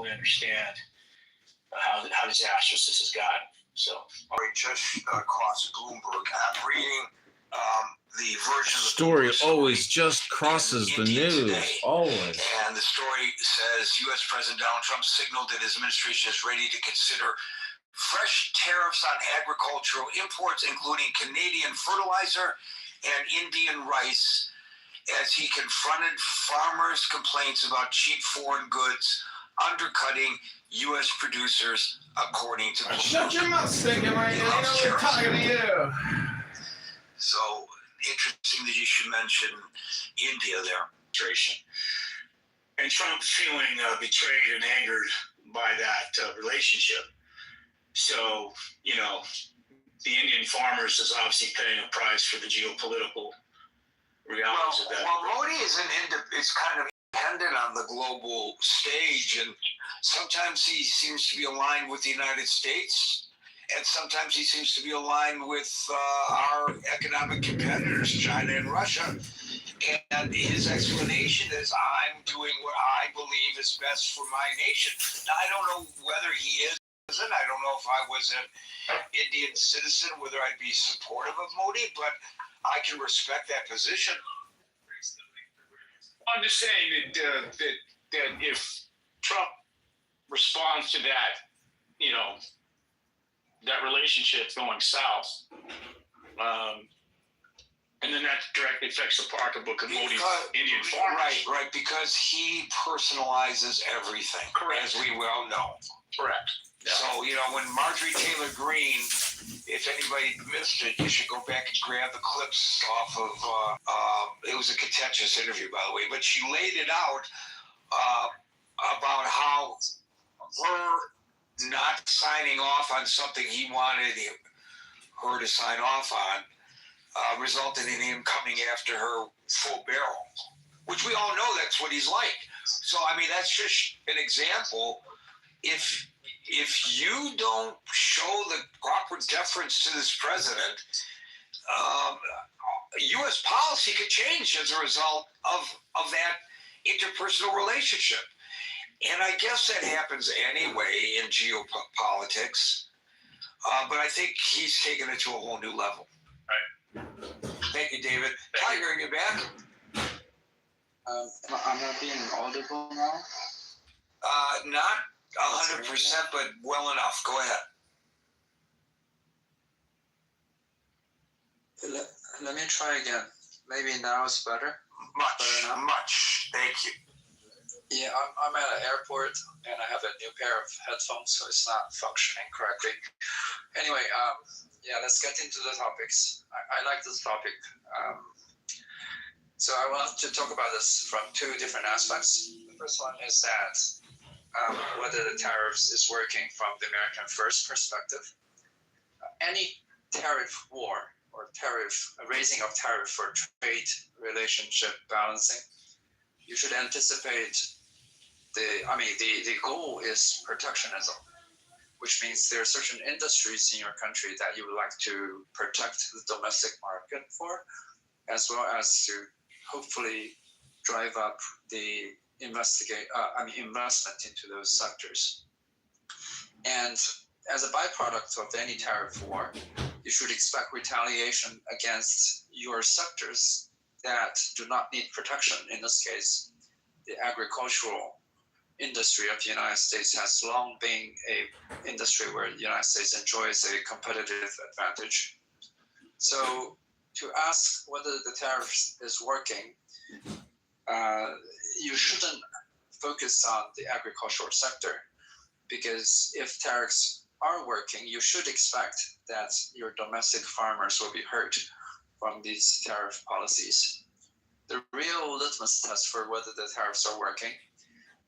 fully understand how disastrous this has gotten. So, all right, just across Bloomberg, I'm reading the version of the story always just crosses the news. Today. Always. And the story says U.S. President Donald Trump signaled that his administration is ready to consider fresh tariffs on agricultural imports, including Canadian fertilizer and Indian rice, as he confronted farmers' complaints about cheap foreign goods undercutting U.S. producers, according to Shut your mouth, stinking right now. We're talking to you. So interesting that you should mention India there. And Trump feeling betrayed and angered by that relationship. So, the Indian farmers is obviously paying a price for the geopolitical realities of that. Well, Modi is kind of dependent on the global stage, and sometimes he seems to be aligned with the United States, and sometimes he seems to be aligned with our economic competitors, China and Russia. And his explanation is, I'm doing what I believe is best for my nation. Now, I don't know whether he is. I don't know if I was an Indian citizen, whether I'd be supportive of Modi, but I can respect that position. I'm just saying that if Trump responds to that, that relationship going south, and then that directly affects the pocketbook of Modi's Indian farmers. Right, because he personalizes everything, correct, as we well know. Correct. Yeah. So, when Marjorie Taylor Greene, if anybody missed it, you should go back and grab the clips off of, it was a contentious interview, by the way, but she laid it out about how her not signing off on something he wanted her to sign off on resulted in him coming after her full barrel, which we all know that's what he's like. So, that's just an example. If you don't show the proper deference to this president, U.S. policy could change as a result of that interpersonal relationship. And I guess that happens anyway in geopolitics. But I think he's taken it to a whole new level. Right. Thank you, David. Tiger, are you back? I'm not being audible now? Not 100%, but well enough. Go ahead. Let me try again. Maybe now it's better. Much. Thank you. Yeah, I'm at an airport and I have a new pair of headphones, so it's not functioning correctly. Anyway, let's get into the topics. I like this topic. So I want to talk about this from two different aspects. The first one is that whether the tariffs is working from the American first perspective. Any tariff war or raising of tariff for trade relationship balancing, you should anticipate the goal is protectionism, which means there are certain industries in your country that you would like to protect the domestic market for, as well as to hopefully drive up the investment into those sectors. And as a byproduct of any tariff war, you should expect retaliation against your sectors that do not need protection. In this case, the agricultural industry of the United States has long been an industry where the United States enjoys a competitive advantage. So to ask whether the tariffs is working, you shouldn't focus on the agricultural sector, because if tariffs are working, you should expect that your domestic farmers will be hurt from these tariff policies. The real litmus test for whether the tariffs are working,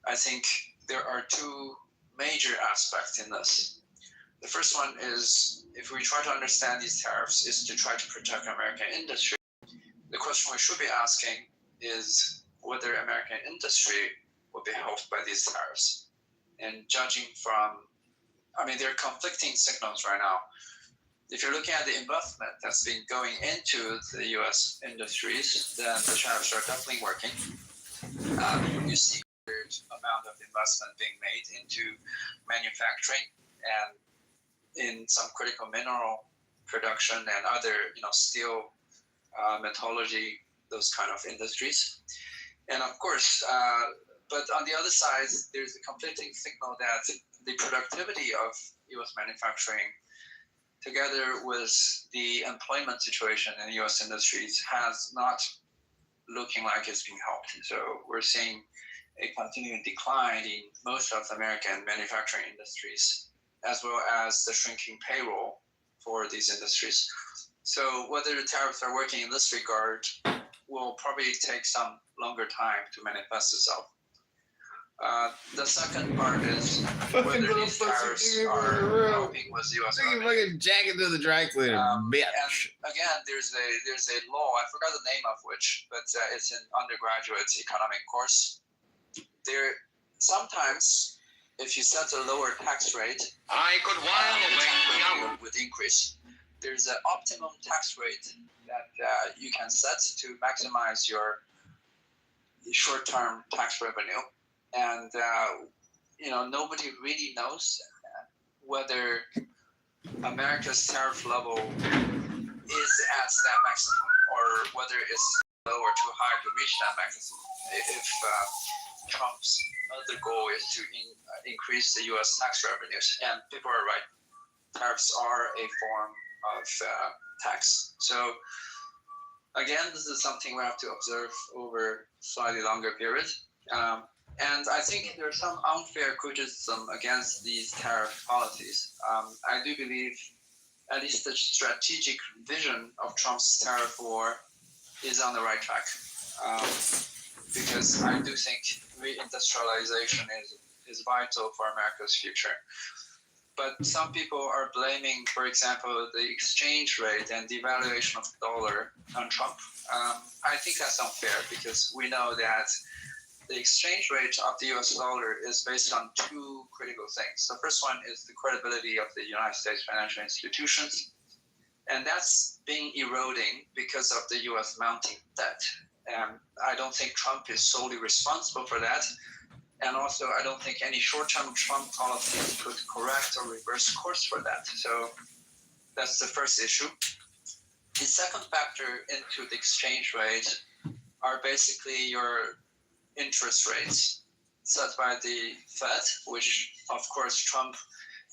I think there are two major aspects in this. The first one is, if we try to understand these tariffs, is to try to protect American industry. The question we should be asking is whether American industry will be helped by these tariffs. And judging from, there are conflicting signals right now. If you're looking at the investment that's been going into the U.S. industries, then the tariffs are definitely working. You see amount of investment being made into manufacturing and in some critical mineral production and other, steel, metallurgy, those kind of industries. And of course, but on the other side, there's a conflicting signal that the productivity of U.S. manufacturing, together with the employment situation in U.S. industries, has not looking like it's being helped. So we're seeing a continuing decline in most of American manufacturing industries, as well as the shrinking payroll for these industries. So whether the tariffs are working in this regard will probably take some longer time to manifest itself. The second part is whether these tariffs are helping with U.S. You fucking jack it to the dry cleaner, bitch. And again, there's a law, I forgot the name of which, but it's an undergraduate economic course. There sometimes, if you set a lower tax rate, would increase. There's an optimum tax rate that you can set to maximize your short-term tax revenue. And, nobody really knows whether America's tariff level is at that maximum or whether it's low or too high to reach that maximum. If Trump's other goal is to increase the U.S. tax revenues, and people are right, tariffs are a form of tax. So again, this is something we have to observe over slightly longer period. And I think there's some unfair criticism against these tariff policies. I do believe at least the strategic vision of Trump's tariff war is on the right track. Because I do think reindustrialization is vital for America's future. But some people are blaming, for example, the exchange rate and devaluation of the dollar on Trump. I think that's unfair because we know that the exchange rate of the US dollar is based on two critical things. The first one is the credibility of the United States financial institutions, and that's been eroding because of the US mounting debt. I don't think Trump is solely responsible for that. And also, I don't think any short-term Trump policies could correct or reverse course for that. So that's the first issue. The second factor into the exchange rate are basically your interest rates set by the Fed, which of course Trump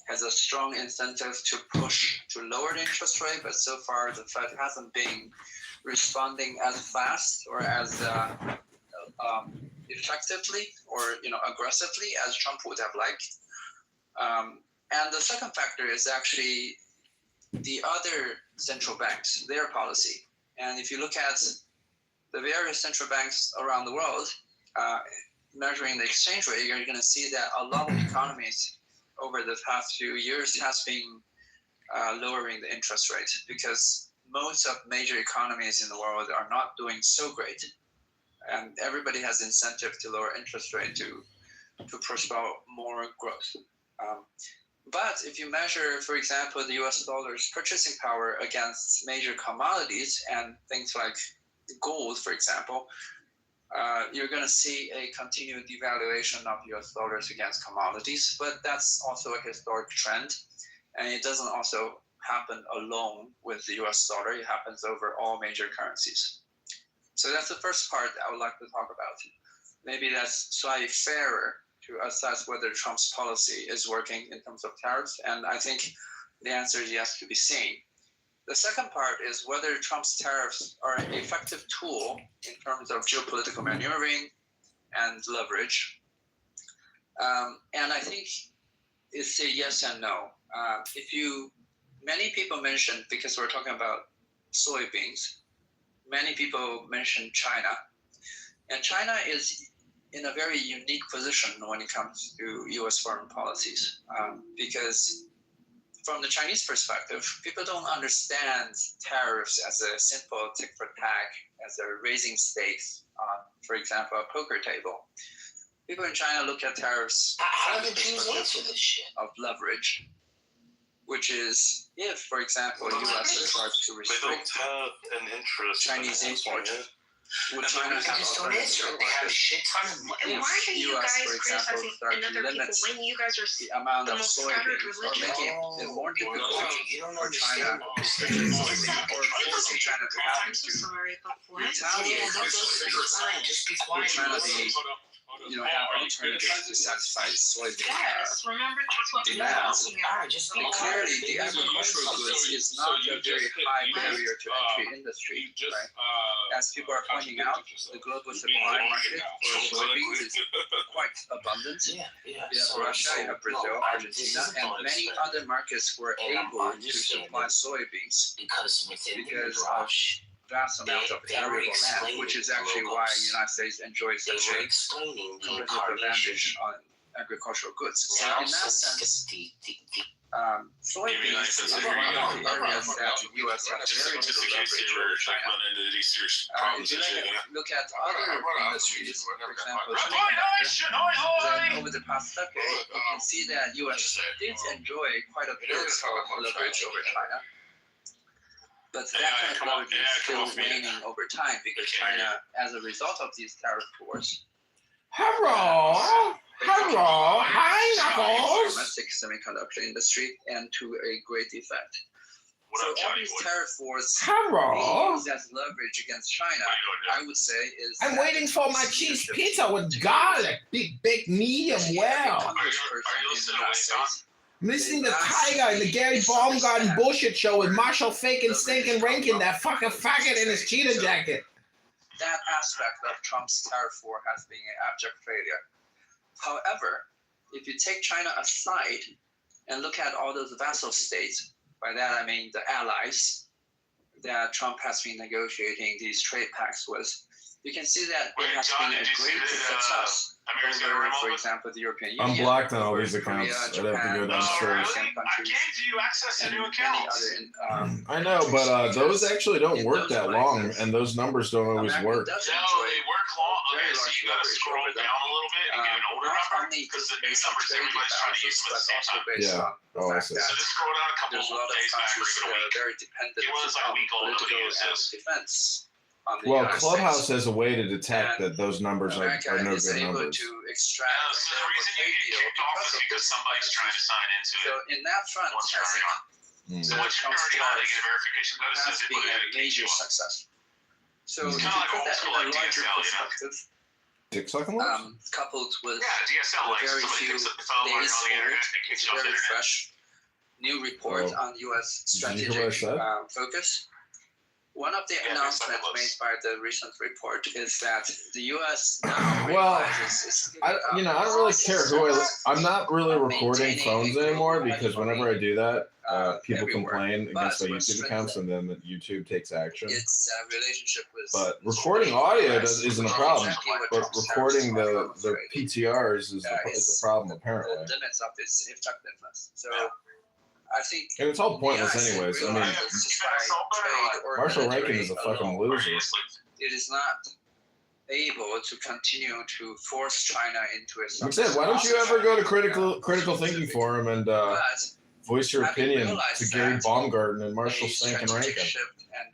has a strong incentive to push to lower the interest rate, but so far the Fed hasn't been responding as fast or as effectively or aggressively as Trump would have liked. And the second factor is actually the other central banks, their policy. And if you look at the various central banks around the world, measuring the exchange rate, you're going to see that a lot of economies over the past few years has been lowering the interest rate because most of major economies in the world are not doing so great. And everybody has incentive to lower interest rate to push out more growth. But if you measure, for example, the US dollar's purchasing power against major commodities and things like gold, for example, you're going to see a continued devaluation of US dollars against commodities. But that's also a historic trend. And it doesn't also happen alone with the US dollar. It happens over all major currencies. So that's the first part I would like to talk about. Maybe that's slightly fairer to assess whether Trump's policy is working in terms of tariffs. And I think the answer is yes to be seen. The second part is whether Trump's tariffs are an effective tool in terms of geopolitical maneuvering and leverage. And I think it's a yes and no. Many people mention, because we're talking about soybeans, many people mention China. And China is in a very unique position when it comes to US foreign policies. Because from the Chinese perspective, people don't understand tariffs as a simple tick for tack, as a raising stakes on, for example, a poker table. People in China look at tariffs from the perspective of leverage, which is if, for example, the US starts to restrict Chinese import Would China They have just don't answer it. They have a shit ton of money. And why are you US, guys for example, criticizing start to another people limit when you guys are the amount the of most scattered soybeans, or religion? making it more difficult You don't for China understand. or forcing China to have I'm so to sorry, but what? retaliate Yeah, that's against fine. Just be for quiet. China to have alternatives to satisfy soybean Yes, remember that's what we're demands. talking All about. right, just be But quiet. clearly, the agricultural goods is not a very high barrier to entry industry, right? As people are pointing out, the global supply market for soybeans is quite abundant. Yeah. You have Russia, you have Brazil, Argentina, and many other markets were able to supply soybeans Because within because the of rush, vast amount of arable land, which is actually why the United States enjoys they such were a explaining the competitive incarnation. advantage on agricultural goods. So Now, in that since sense, the soybeans is one of the areas that the U.S. has very little leverage over China. If you look at other industries, for example, semiconductor, then over the past decade, you can see that U.S. did enjoy quite a bit of leverage over China. But that kind of leverage is still waning over time because China, as a result of these tariff wars, Hello, hi Knuckles. domestic semiconductor industry and to a great effect. So all these tariff wars being used as leverage against China, I would say is. I'm waiting for my cheese pizza with garlic, big, medium well. Congressperson in the United States. I'm listening to Tiger and the Gary Baumgarten bullshit show with Marshall Fakin, Stinkin' Rankin, that fucking faggot in his cheetah jacket. That aspect of Trump's tariff war has been an abject failure. However, if you take China aside and look at all those vassal states, by that I mean the allies that Trump has been negotiating these trade pacts with, you can see that it has been a great success over, for example, the European Union. I'm blocked on all these Korea, accounts. I'd Japan, have to go downstairs. and many other, I know, but those actually don't work that long, and those numbers don't always work. does No, enjoy they work long. very Okay, so large you gotta leverage scroll over them. down a little bit and get an older Not number only because the new based on numbers trade everybody's trying to use imbalances, them at but the same also time. based Yeah. on the Oh, I fact see. So that just scroll down a couple there's a lot of days back or countries even a that are week. very dependent It was like a on week old, political nobody and uses. defense on the Well, United Clubhouse States. has a way to detect that those numbers are America no is good able numbers. to extract No, a so the favorable reason you trade get deal kicked off because is of because this somebody's trying to sign into So it. in that front, Once you're I already on. Mm. So once you're already on, they get a verification code that has says they been put it a in and major you off. success. So It's to kinda like put old that school, in a like larger DSL, you know? perspective, Dick sucking lips? coupled with Yeah, DSL, like very somebody few picks up the phone while days you're on the old, internet and kicks it's you off the very internet. fresh new report Oh. on U.S. Did you hear what I strategic said? focus. One of the Yeah, announcements that's made by the recent report is that the U.S. now Well, realizes it's I don't really care who I'm not really recording phones anymore because whenever I do that, people everywhere. complain against my But YouTube accounts and then YouTube takes action. its relationship with. But recording audio isn't a problem. Exactly what But Trump's recording tariffs are, the I'm afraid. PTRs is a problem apparently. The limits of its effectiveness. So I think And it's all pointless the United anyways. States I mean, realizes despite trade or Marshall military Rankin is a fucking alone, loser. it is not able to continue to force China into a. Like I said, why don't you ever go to critical thinking forum and But voice your having opinion realized to Gary that, Baumgarten and Marshall a Stinkin' strategic Rankin? shift and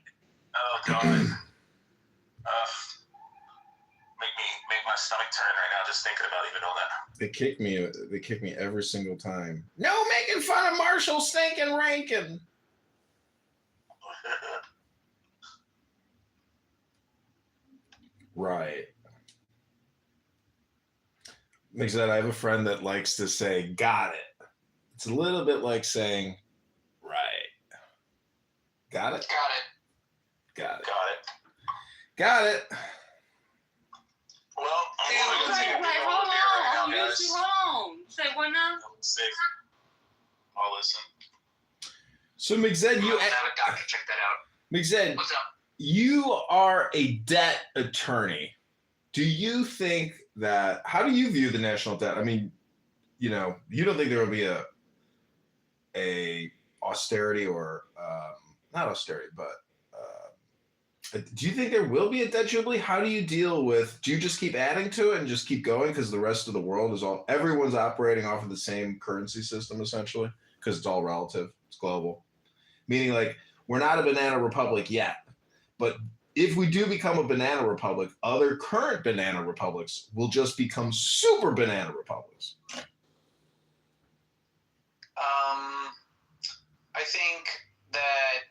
Oh god. Make my stomach turn right now just thinking about even all that. They kick me every single time. No making fun of Marshall Stinkin' Rankin. Right. Like I said, I have a friend that likes to say, got it. It's a little bit like saying, right. Got it? Got it. Got it. Got it. Well, I'm gonna take a big Hold old beer right on, now, you guys. too long. Say what now? Safe. I'll listen. So McZed, Have a doctor check that out. McZed, What's up? you are a debt attorney. Do you think that, how do you view the national debt? I mean, you don't think there will be a austerity or not austerity, but do you think there will be a debt jubilee? How do you deal with, do you just keep adding to it and just keep going because the rest of the world is everyone's operating off of the same currency system essentially because it's all relative, it's global. Meaning like we're not a banana republic yet, but if we do become a banana republic, other current banana republics will just become super banana republics. I think that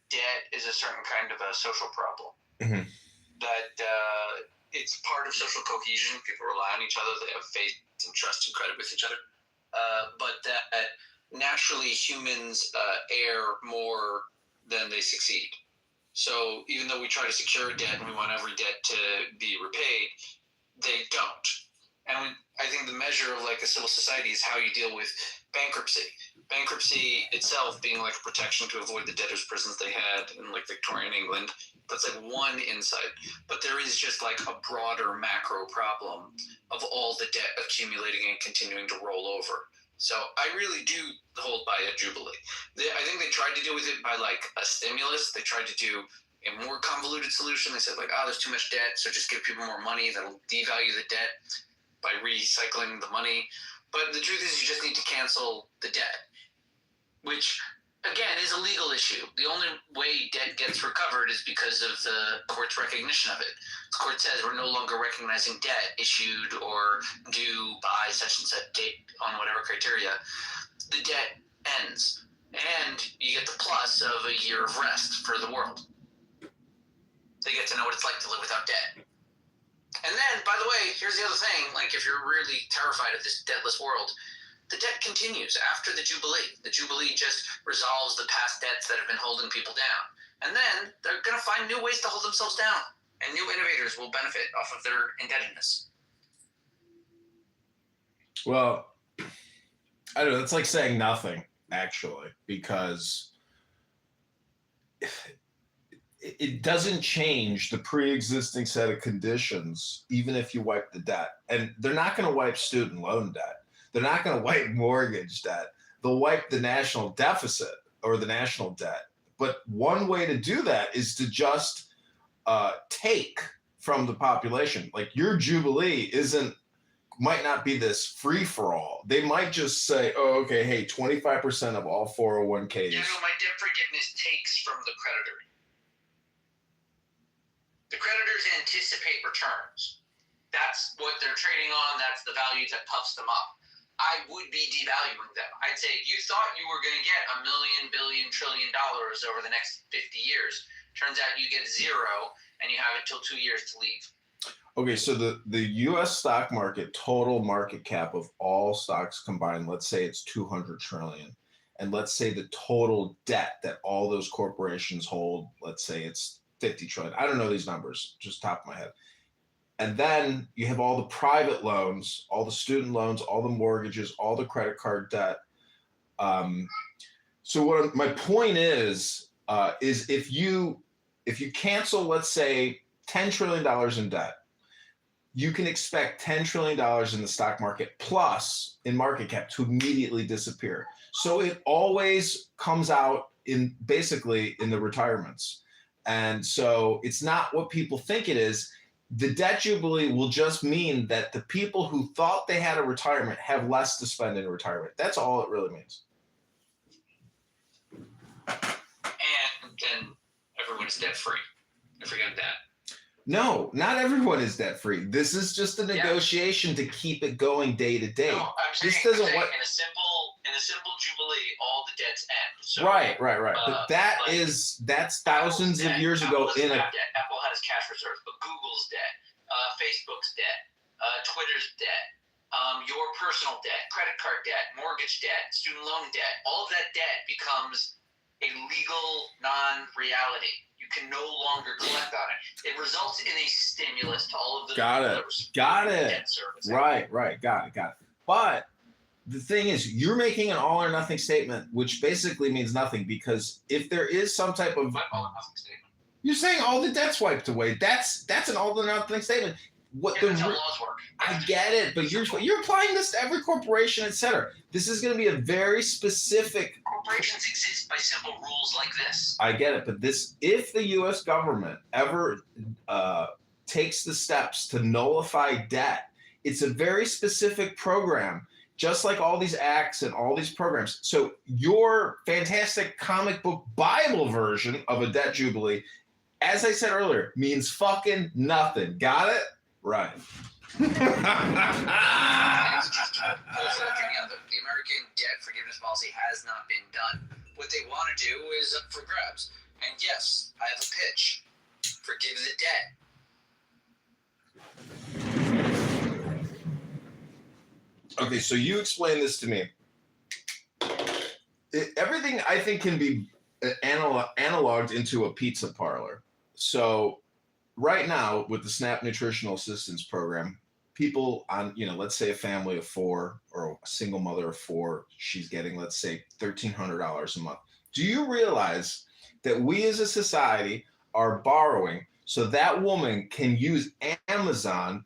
debt is a certain kind of a social problem. Mhm. That it's part of social cohesion. People rely on each other. They have faith and trust and credit with each other. But that naturally humans err more than they succeed. So even though we try to secure debt and we want every debt to be repaid, they don't. And I think the measure of like a civil society is how you deal with bankruptcy. Bankruptcy itself being like a protection to avoid the debtors' prisons they had in like Victorian England. That's like one insight. But there is just like a broader macro problem of all the debt accumulating and continuing to roll over. So I really do hold by a jubilee. I think they tried to deal with it by like a stimulus. They tried to do a more convoluted solution. They said like, oh, there's too much debt, so just give people more money. That'll devalue the debt by recycling the money. But the truth is you just need to cancel the debt, which again is a legal issue. The only way debt gets recovered is because of the court's recognition of it. The court says we're no longer recognizing debt issued or due by such and such date on whatever criteria. The debt ends, and you get the plus of a year of rest for the world. They get to know what it's like to live without debt. And then, by the way, here's the other thing, like if you're really terrified of this debtless world, the debt continues after the Jubilee. The Jubilee just resolves the past debts that have been holding people down. And then they're going to find new ways to hold themselves down. And new innovators will benefit off of their indebtedness. Well, I don't know. That's like saying nothing, actually, because it doesn't change the pre-existing set of conditions, even if you wipe the debt. And they're not going to wipe student loan debt. They're not going to wipe mortgage debt. They'll wipe the national deficit or the national debt. But one way to do that is to just take from the population. Like your Jubilee might not be this free-for-all. They might just say, oh, okay, hey, 25% of all 401ks. Yeah, no, my debt forgiveness takes from the creditor. The creditors anticipate returns. That's what they're trading on. That's the value that puffs them up. I would be devaluing them. I'd say you thought you were going to get $1 million, billion, trillion over the next 50 years. Turns out you get zero, and you have it till 2 years to leave. Okay, so the U.S. stock market, total market cap of all stocks combined, let's say it's 200 trillion. And let's say the total debt that all those corporations hold, let's say it's 50 trillion. I don't know these numbers, just top of my head. And then you have all the private loans, all the student loans, all the mortgages, all the credit card debt. So what my point is if you cancel, let's say, $10 trillion in debt, you can expect $10 trillion in the stock market plus in market cap to immediately disappear. So it always comes out in basically in the retirements. And so it's not what people think it is. The debt jubilee will just mean that the people who thought they had a retirement have less to spend in retirement. That's all it really means. And then everyone's debt free. I forget that. No, not everyone is debt free. This is just a negotiation to keep it going day to day. No, I'm saying, This doesn't in what. a simple jubilee, all the debts end. So, Right. But that's thousands of years ago in a. Apple has cash reserves, but Google's debt, Facebook's debt, Twitter's debt, your personal debt, credit card debt, mortgage debt, student loan debt, all of that debt becomes a legal non-reality. You can no longer collect on it. It results in a stimulus to all of the Got it. debt service. Right. Got it. But the thing is, you're making an all or nothing statement, which basically means nothing, because if there is some type of, What all or nothing statement? you're saying all the debt's wiped away. That's an all or nothing statement. What That's how laws work. I get it, but you're applying this to every corporation, etc. This is going to be a very specific. Corporations exist by simple rules like this. I get it, but if the U.S. government ever takes the steps to nullify debt, it's a very specific program, just like all these acts and all these programs. So your fantastic comic book Bible version of a debt jubilee as I said earlier, means fucking nothing. Got it? Right. The American debt forgiveness policy has not been done. What they want to do is up for grabs. And yes, I have a pitch. Forgive the debt. Okay, so you explain this to me. Everything I think can be analoged into a pizza parlor. So right now with the SNAP Nutritional Assistance Program, people on, let's say a family of 4 or a single mother of 4, she's getting, let's say, $1,300 a month. Do you realize that we as a society are borrowing so that woman can use Amazon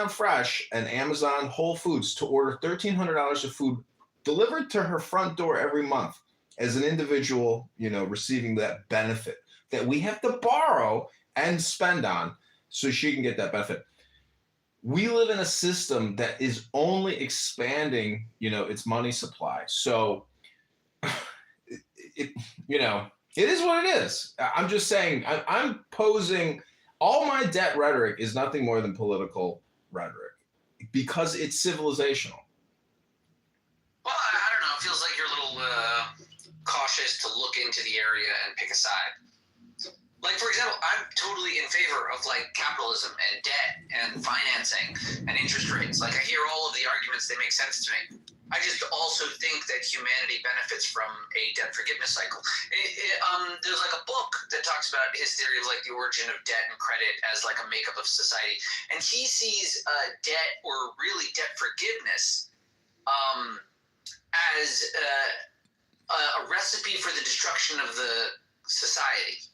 Fresh and Amazon Whole Foods to order $1,300 of food delivered to her front door every month as an individual, receiving that benefit that we have to borrow and spend on so she can get that benefit. We live in a system that is only expanding, its money supply. So it is what it is. I'm just saying, I'm posing, all my debt rhetoric is nothing more than political rhetoric because it's civilizational. Well, I don't know. It feels like you're a little cautious to look into the area and pick a side. Like, for example, I'm totally in favor of, capitalism and debt and financing and interest rates. I hear all of the arguments, they make sense to me. I just also think that humanity benefits from a debt forgiveness cycle. There's a book that talks about his theory of the origin of debt and credit as a makeup of society. And he sees debt, or really debt forgiveness, as a recipe for the destruction of the society.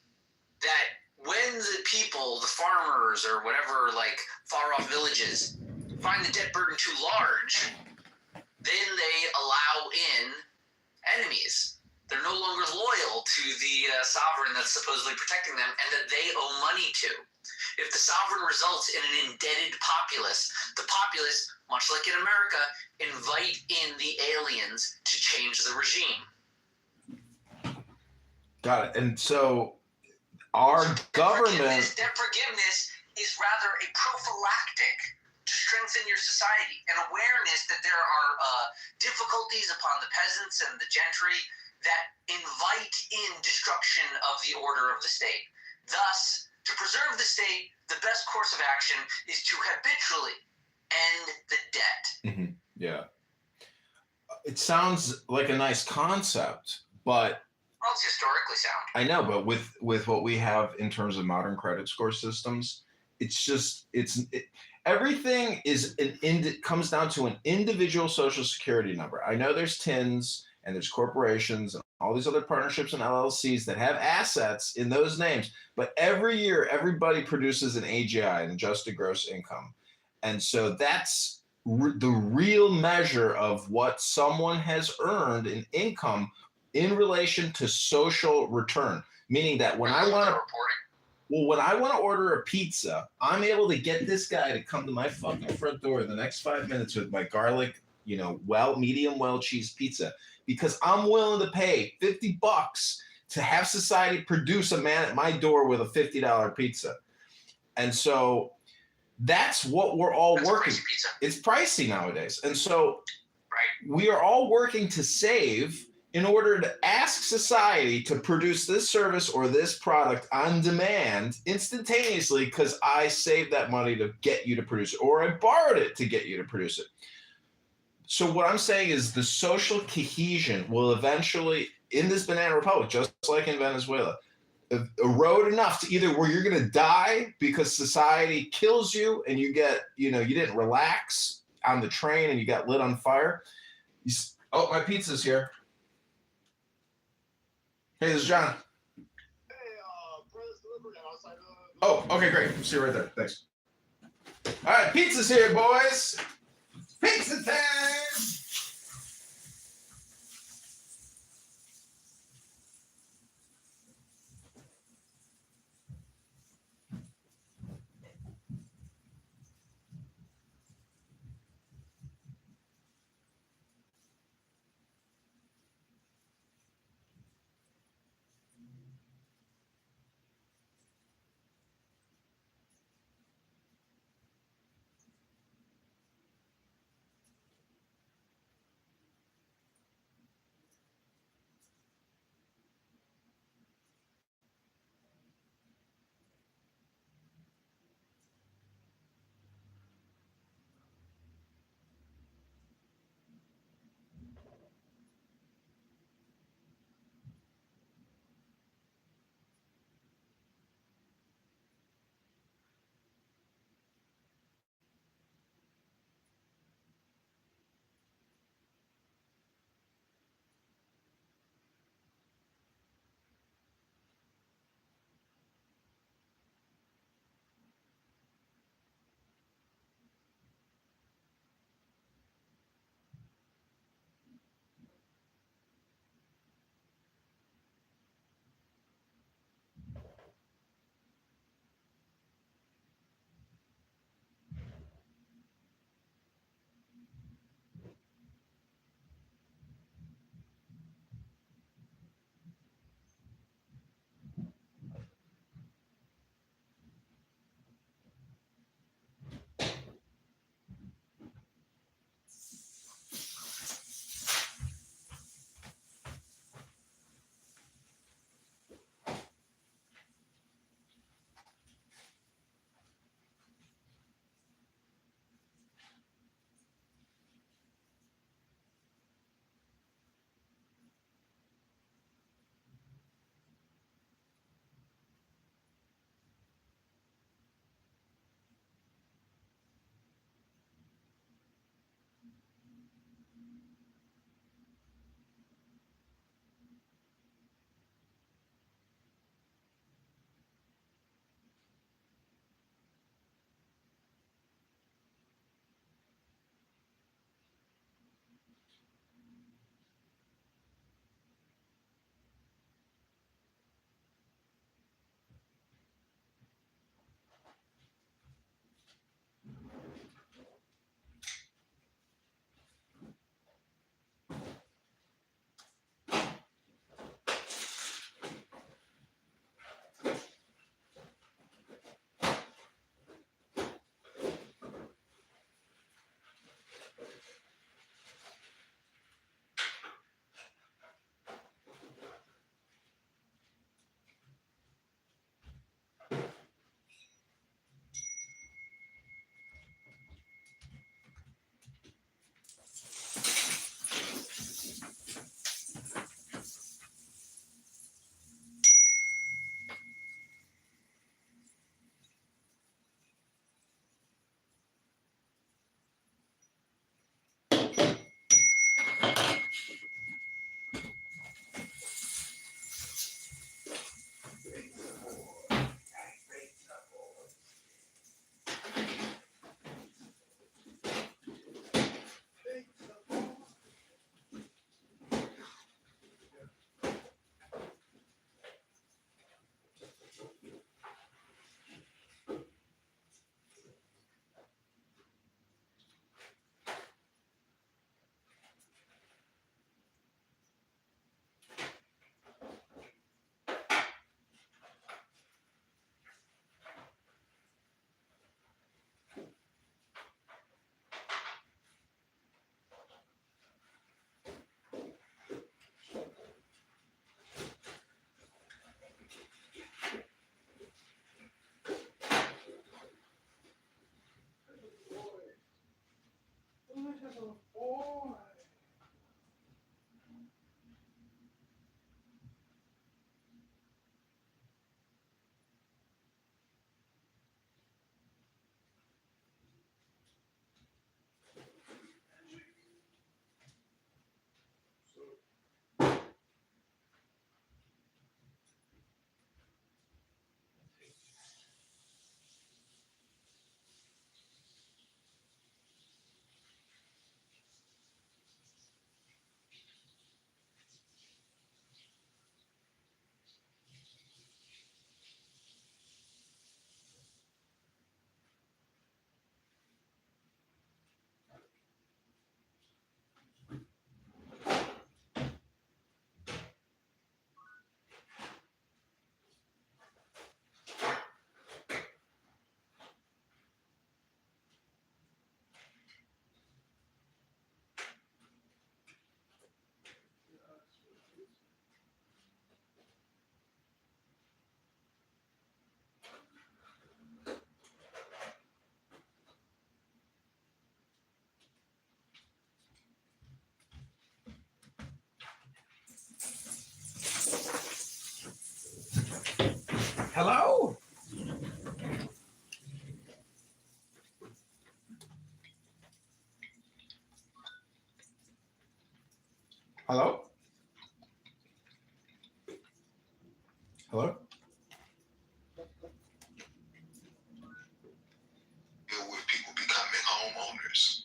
That when the people, the farmers or whatever, far off villages, find the debt burden too large, then they allow in enemies. They're no longer loyal to the sovereign that's supposedly protecting them and that they owe money to. If the sovereign results in an indebted populace, the populace, much like in America, invite in the aliens to change the regime. Got it. And so our government... Debt forgiveness is rather a prophylactic to strengthen your society, an awareness that there are difficulties upon the peasants and the gentry that invite in destruction of the order of the state. Thus, to preserve the state, the best course of action is to habitually end the debt. Mm-hmm. Yeah. It sounds like a nice concept, but... Well, it's historically sound. I know, but with what we have in terms of modern credit score systems, everything comes down to an individual social security number. I know there's TINs and there's corporations and all these other partnerships and LLCs that have assets in those names, but every year everybody produces an AGI, an adjusted gross income, and so that's the real measure of what someone has earned in income in relation to social return, meaning that when I want to order a pizza, I'm able to get this guy to come to my fucking front door in the next 5 minutes with my garlic, medium well cheese pizza, because I'm willing to pay $50 to have society produce a man at my door with a $50 pizza. And so that's what we're all working. It's pricey nowadays. And so we are all working to save in order to ask society to produce this service or this product on demand instantaneously because I saved that money to get you to produce it, or I borrowed it to get you to produce it. So what I'm saying is the social cohesion will eventually, in this banana republic, just like in Venezuela, erode enough to either where you're going to die because society kills you and you get, you didn't relax on the train and you got lit on fire. Oh, my pizza's here. Hey, this is John. Hey, brother's delivery outside of... Oh, okay, great. See you right there. Thanks. All right, pizza's here, boys. Pizza time. Hello? Hello? Hello? Deal with people becoming homeowners,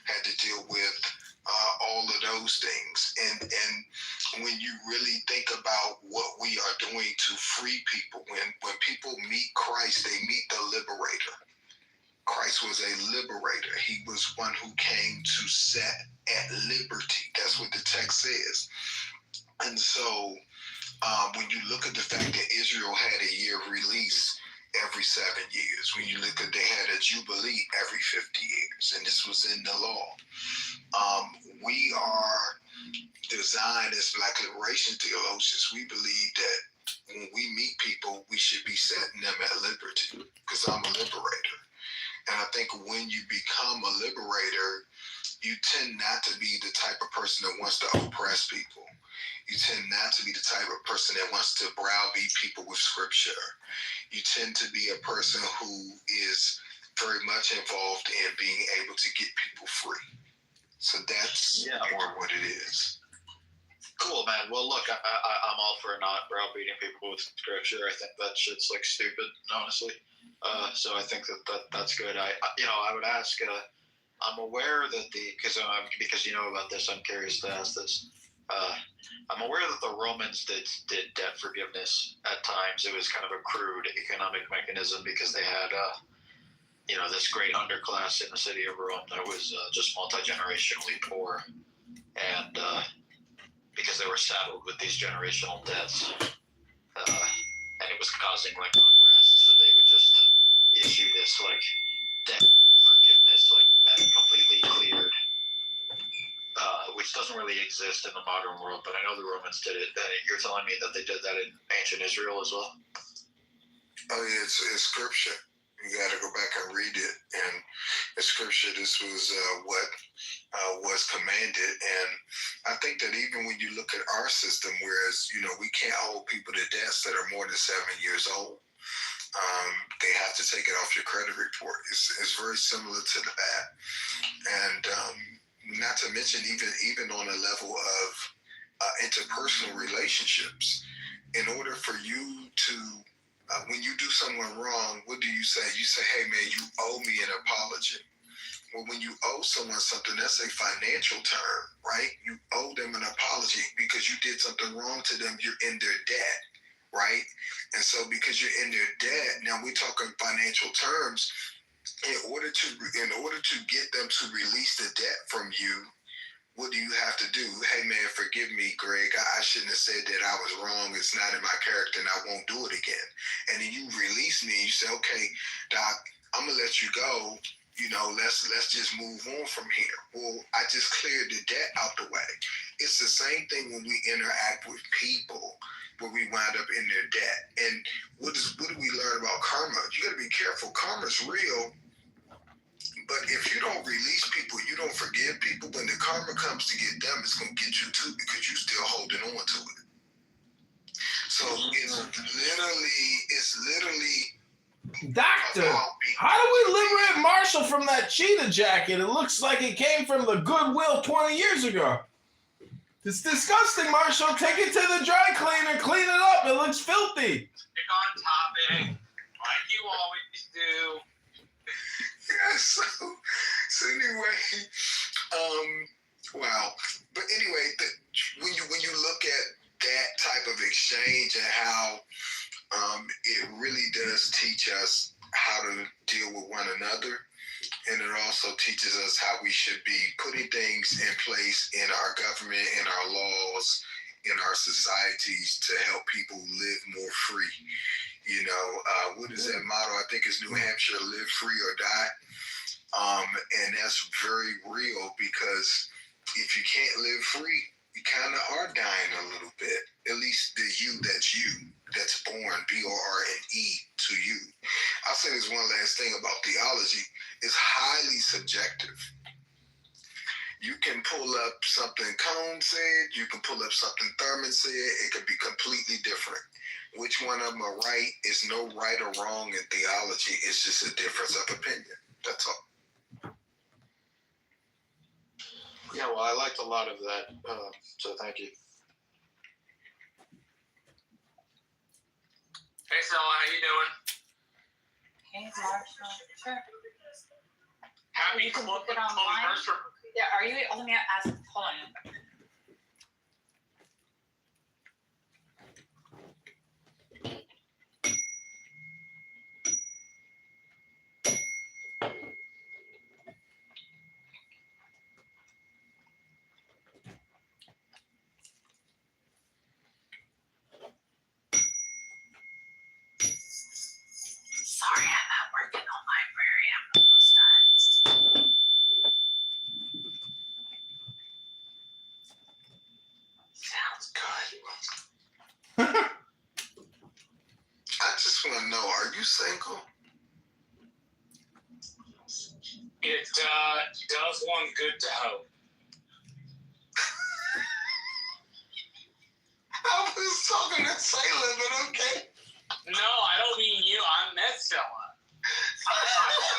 had to deal with all of those things. And when you really think about what we are doing to free people, when people meet Christ, they meet the liberator. Christ was a liberator. He was one who came to set at liberty. That's what the text says. And so when you look at the fact that Israel had a year of release every 7 years, when you look at they had a jubilee every 50 years, and this was in the law. We are designed as Black liberation theologians. We believe that when we meet people, we should be setting them at liberty, because I'm a liberator. And I think when you become a liberator, you tend not to be the type of person that wants to oppress people. You tend not to be the type of person that wants to browbeat people with scripture. You tend to be a person who is very much involved in being able to get people free. So that's more what it is. Cool, man. Well, look, I'm all for not browbeating people with scripture. I think that shit's like stupid, honestly. So I think that's good. I would ask. I'm aware that because you know about this, I'm curious to ask this. I'm aware that the Romans did debt forgiveness at times. It was kind of a crude economic mechanism because they had this great underclass in the city of Rome that was just multi-generationally poor, and because they were saddled with these generational debts, and it was causing like unrest, so they would just issue this like debt forgiveness, like that completely cleared, which doesn't really exist in the modern world, but I know the Romans did it. You're telling me that they did that in ancient Israel as well? Oh yeah, it's scripture. You got to go back and read it. And in scripture, this was what was commanded. And I think that even when you look at our system, whereas, we can't hold people to debts that are more than 7 years old, they have to take it off your credit report. It's very similar to that. And not to mention even on a level of interpersonal relationships, in order for you to when you do someone wrong, what do you say? You say, hey, man, you owe me an apology. Well, when you owe someone something, that's a financial term, right? You owe them an apology because you did something wrong to them. You're in their debt, right? And so because you're in their debt, now we're talking financial terms, in order to get them to release the debt from you, what do you have to do? Hey, man, forgive me, Greg. I shouldn't have said that. I was wrong. It's not in my character, and I won't do it again. And then you release me, and you say, okay, Doc, I'm going to let you go. Let's just move on from here. Well, I just cleared the debt out the way. It's the same thing when we interact with people where we wind up in their debt. And what do we learn about karma? You got to be careful. Karma's real. But if you don't release people, you don't forgive people, when the karma comes to get them, it's going to get you too because you're still holding on to it. So it's literally. Doctor, how do we liberate Marshall from that cheetah jacket? It looks like it came from the Goodwill 20 years ago. It's disgusting, Marshall. Take it to the dry cleaner, clean it up. It looks filthy. Stick on topic, like you always do. Yeah, so anyway, wow. But anyway, when you look at that type of exchange and how it really does teach us how to deal with one another, and it also teaches us how we should be putting things in place in our government, in our laws, in our societies to help people live more free. What is that motto? I think it's New Hampshire, live free or die. And that's very real, because if you can't live free, you kind of are dying a little bit. At least the that's born, B-O-R-N-E, to you. I'll say this one last thing about theology. It's highly subjective. You can pull up something Tone said. You can pull up something Thurman said. It could be completely different. Which one of them are right? Is no right or wrong in theology. It's just a difference of opinion. That's all. Yeah, well, I liked a lot of that, so thank you. Hey, Stella, how you doing? Hey, Marshall. Sure. Happy You can club look it online. anniversary. Yeah, are you? Let me ask. Hold on. Sorry, I'm not working on library. I'm almost done. Sounds good. I just want to know, are you single? It does one good to hope. I was talking to Sailor, but okay. No, I don't mean you. I met Stella. I've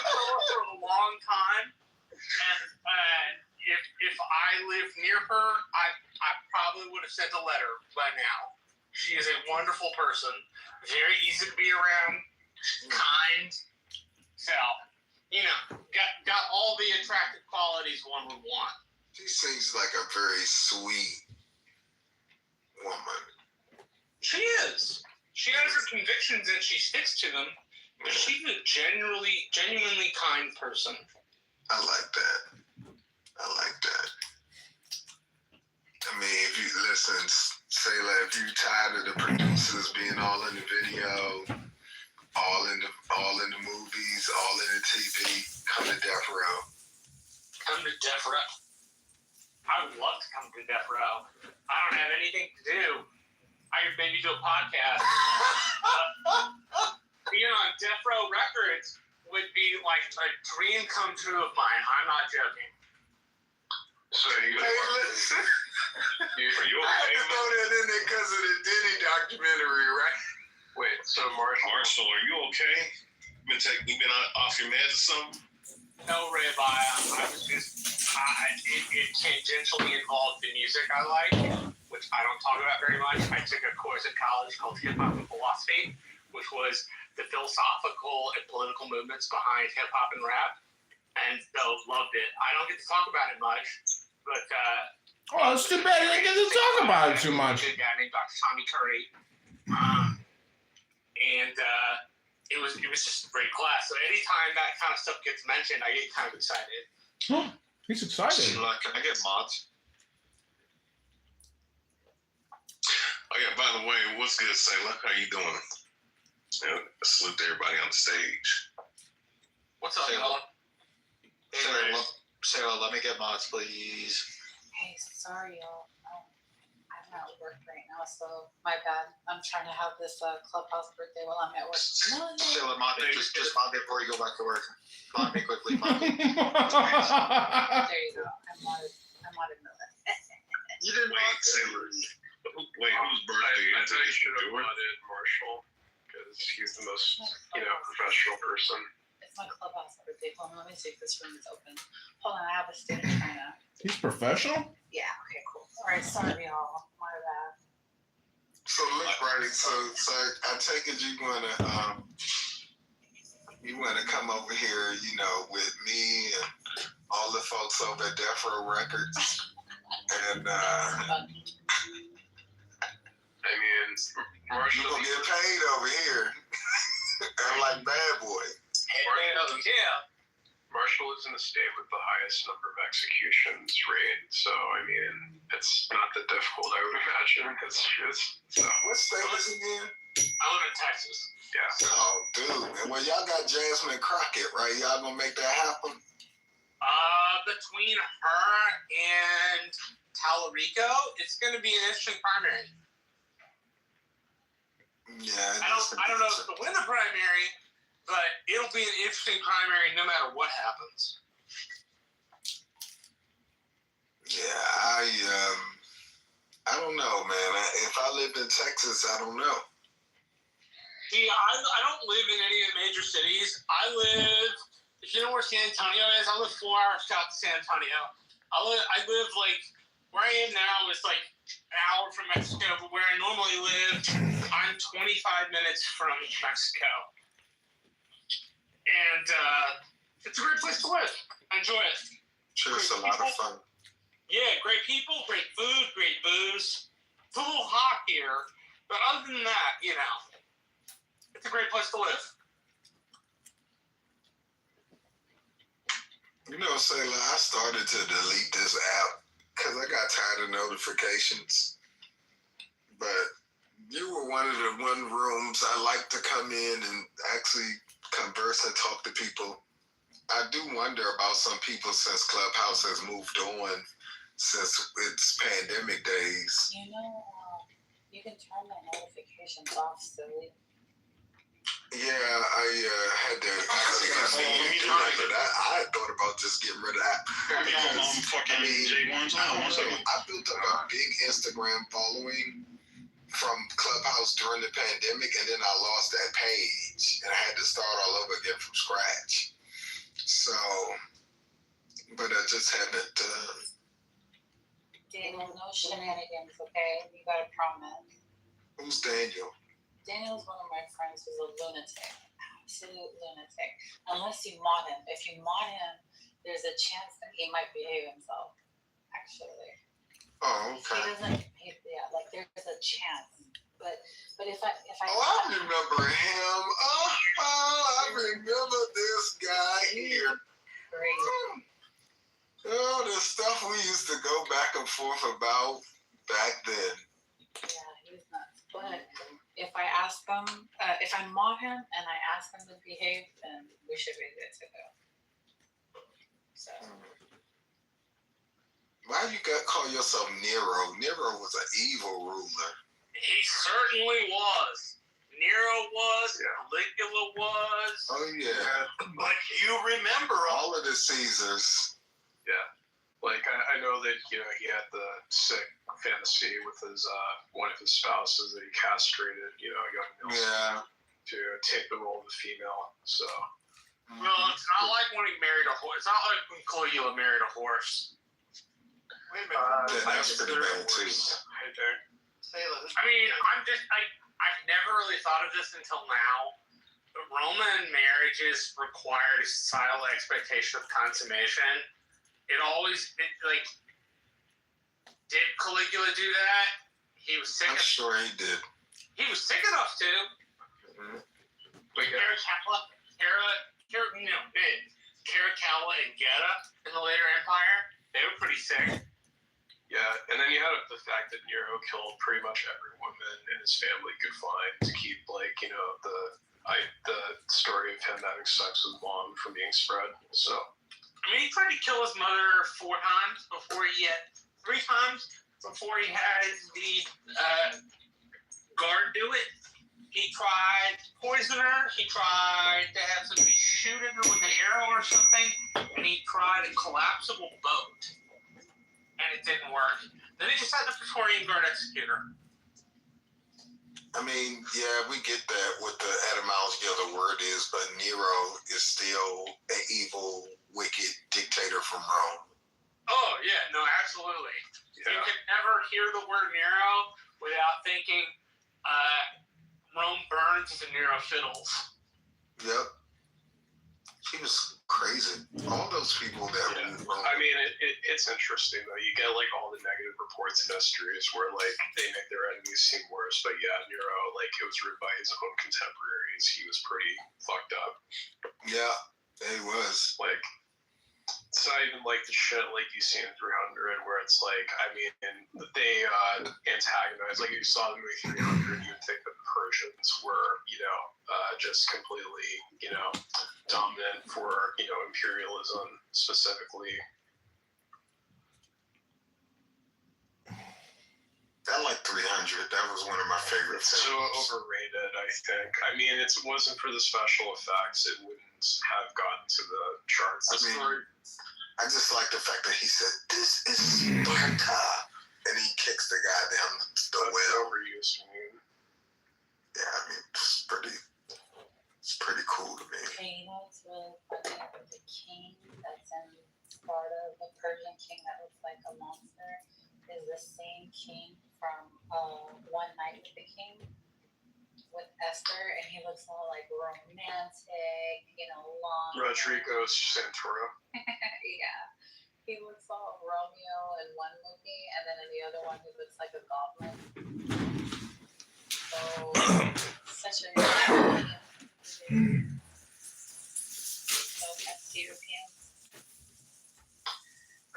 known her for a long time, and if I lived near her, I probably would have sent a letter by now. She is a wonderful person, very easy to be around, kind. So, you know, got all the attractive qualities one would want. She seems like a very sweet woman. She is. She has her convictions and she sticks to them. But she's a genuinely kind person. I like that. I like that. I mean, if you listen, Sailor, if you tired of the producers being all in the video, all in the movies, all in the TV, come to Death Row. Come to Death Row. I would love to come to Death Row. I don't have anything to do. I could maybe do a podcast. Being on Death Row Records would be like a dream come true of mine. I'm not joking. So you Hey, listen. are you I had okay? to throw that in there because of the Diddy documentary, right? Wait, so Marshall, are you okay? You been off your meds or something? No, Rabbi. I was just, it tangentially involved the music I like, which I don't talk about very much. I took a course at college called Hip Hop and Philosophy, which was the philosophical and political movements behind hip hop and rap, and so loved it. I don't get to talk about it much, but Oh, it's too bad you didn't get to talk about it too much. A guy named Dr. Tommy Curry, and it was just a great class. So anytime that kind of stuff gets mentioned, I get kind of excited. He's excited. Can I get mods? Oh yeah, by the way, what's good, Sailor? How you doing? Salute to everybody on the stage. What's up, Sailor? y'all? Sailor, let me get mods, please. Hey, sorry, y'all. I'm at work right now, so my bad. I'm trying to have this clubhouse birthday while I'm at work. No. Sailor, mod me. Just mod me before you go back to work. Mod me quickly, mod me. There you go. I'm modded Miller. You didn't mod Sailor. Wait, whose birthday is it? I tell you, should have modded Marshall because he's the most, professional person. It's my clubhouse birthday. Hold on, let me see if this room is open. Hold on, I have a student trying to. He's professional? Yeah, okay, cool. All right, sorry, y'all. My bad. So look, right. So I take it you wanna come over here, with me and all the folks over at Death Row Records, and I mean, Marshall. you gonna get paid over here. I'm like bad boy. Marshall is in the state with the highest number of executions rate, so I mean, it's not that difficult, I would imagine. It's just so. What state is it again? I live in Texas. Yeah. Oh, dude. Well, y'all got Jasmine Crockett, right? Y'all gonna make that happen? Between her and Tallarico, it's going to be an interesting primary. Yeah. I don't know if it'll win the primary, but it'll be an interesting primary no matter what happens. Yeah, I don't know, man. If I lived in Texas, I don't know. See, I don't live in any of the major cities. If you know where San Antonio is, I live 4 hours south of San Antonio. I live like, where I am now is like an hour from Mexico, but where I normally lived, I'm 25 minutes from Mexico. And it's a great place to live. I enjoy it. Sure, it's a lot of fun. Yeah, great people, great food, great booze. It's a little hot here, but other than that, you know, it's a great place to live. You know, Sayla, I started to delete this app because I got tired of notifications. But you were one of the rooms I like to come in and actually converse and talk to people. I do wonder about some people since Clubhouse has moved on since its pandemic days. You know, you can turn the notifications off, silly. Yeah, I had to. I had thought about just getting rid of that. I built up a big Instagram following from Clubhouse during the pandemic, and then I lost that page, and I had to start all over again from scratch. So, but I just haven't. Daniel, no shenanigans, okay? You gotta promise. Who's Daniel? Daniel's one of my friends who's a lunatic, absolute lunatic. Unless you mod him. If you mod him, there's a chance that he might behave himself, actually. Oh, okay. He doesn't, like there's a chance. But if I I remember him. I remember this guy here. Crazy. Oh, the stuff we used to go back and forth about back then. Yeah, he's nuts. But if I ask him, if I mod him and I ask him to behave, then we should be good to go. So. Why you call yourself Nero? Nero was an evil ruler. He certainly was. Nero was. Caligula was. Oh yeah. But you remember all of the Caesars. Yeah. Like I know that he had the sick fantasy with his one of his spouses that he castrated, young males to take the role of the female. So. Well, it's not like when he married a horse. It's not like when Caligula married a horse. Wait a minute. That's pretty bad too. I mean, I've never really thought of this until now. But Roman marriages required a societal expectation of consummation. Did Caligula do that? He was sick. I'm sure he did. He was sick enough to. Mm-hmm. But Caracalla and Geta in the later empire, they were pretty sick. Yeah, and then you had the fact that Nero killed pretty much every woman in his family could find to keep, the story of him having sex with mom from being spread. So. I mean, he tried to kill his mother 3 times before he had the guard do it. He tried to poison her. He tried to have somebody shoot at her with an arrow or something, and he tried a collapsible boat, and it didn't work. Then he just had the Praetorian Guard execute her. I mean, yeah, we get that what the etymology of the word is, but Nero is still an evil, wicked dictator from Rome. Oh, yeah, no, absolutely. Yeah. You can never hear the word Nero without thinking Rome burns and Nero fiddles. Yep. He was crazy. All those people that I mean, it's interesting, though. You get, all the negative reports in histories where, they make their enemies seem worse. But, yeah, Nero, it was written by his own contemporaries. He was pretty fucked up. Yeah, he was. It's not even the shit you see in 300 where it's they antagonize. You saw the movie 300, you'd think that the Persians were, just completely, dominant for, imperialism specifically. I like 300. That was one of my favorite films. So overrated, I think. I mean, it wasn't for the special effects, it wouldn't have gotten to the charts. I just like the fact that he said, "This is Sparta," and he kicks the guy down the well. Overused. Yeah, I mean, it's pretty cool to me. Okay, you know what's really funny? The king that's in Sparta, the Persian king that looks like a monster, is the same king from One Night with the King with Esther, and he looks all like romantic, long. Rodrigo Santoro. Yeah. He looks all Romeo in one movie, and then in the other one, he looks like a goblin. So, such a Europeans.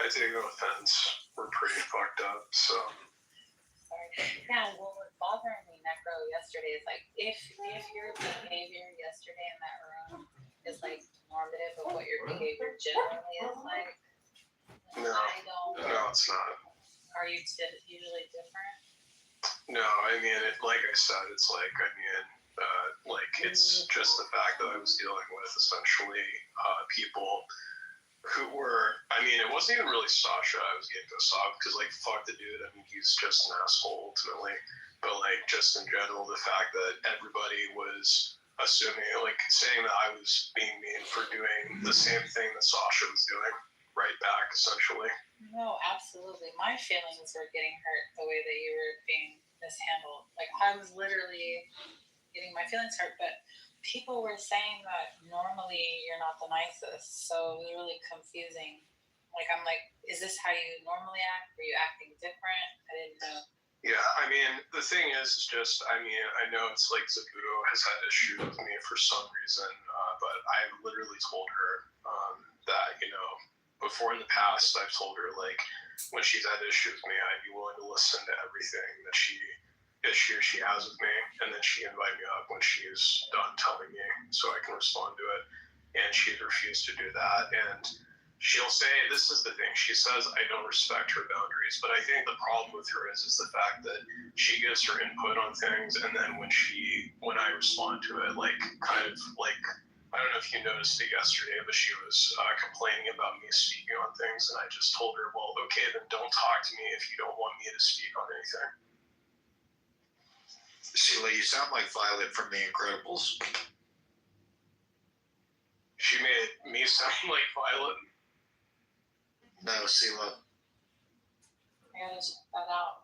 I take no offense. We're pretty fucked up, so. Sorry. Yeah, what was bothering me, Necro, yesterday is like, if your behavior yesterday in that room is like normative of what your behavior generally is like, No, it's not. Are you usually different? No, I mean, like I said, it's like, it's just the fact that I was dealing with essentially people who were, it wasn't even really Sasha I was getting pissed off because, like, fuck the dude. I mean, he's just an asshole ultimately. But, like, just in general, the fact that everybody was assuming, like, saying that I was being mean for doing the same thing that Sasha was doing. Right back, essentially. No, absolutely. My feelings were getting hurt the way that you were being mishandled. Like, I was literally getting my feelings hurt, but people were saying that normally you're not the nicest, so it was really confusing. Like, I'm like, is this how you normally act? Were you acting different? I didn't know. Yeah, I mean, the thing is just, I know it's like Zabuto has had issues with me for some reason, but I literally told her that, before in the past, I've told her, like, when she's had issues with me, I'd be willing to listen to everything that she has with me, and then she invite me up when she's done telling me so I can respond to it. And she's refused to do that. And she'll say, this is the thing, she says, I don't respect her boundaries. But I think the problem with her is the fact that she gives her input on things, and then when I respond to it, like, kind of like, I don't know if you noticed it yesterday, but she was complaining about me speaking on things, and I just told her, well, okay, then don't talk to me if you don't want me to speak on anything. Sheila, you sound like Violet from The Incredibles. She made me sound like Violet? No, Sheila. I gotta check that out.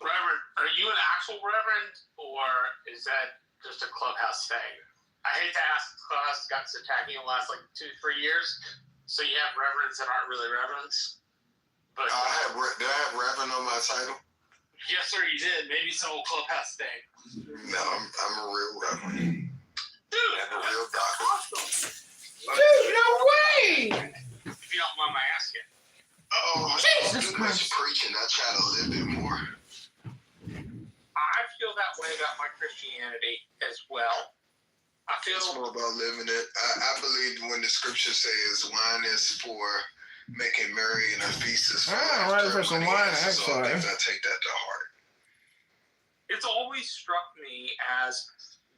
Reverend, are you an actual reverend, or is that just a clubhouse thing? I hate to ask, clubhouse got attacking the last 2-3 years, so you have reverends that aren't really reverends. But did I have reverend on my title? Yes, sir, you did. Maybe some old clubhouse thing. No, I'm a real reverend. Dude, I'm a real doctor. awesome. Dude, no way! If you don't mind my asking. Oh, Jesus too Christ. much preaching. I try to live it more. I feel that way about my Christianity as well. I feel It's more about living it. I believe when the scripture says wine is for making merry and a feast is for Ah, right for some wine, actually. I take that to heart. it's always struck me as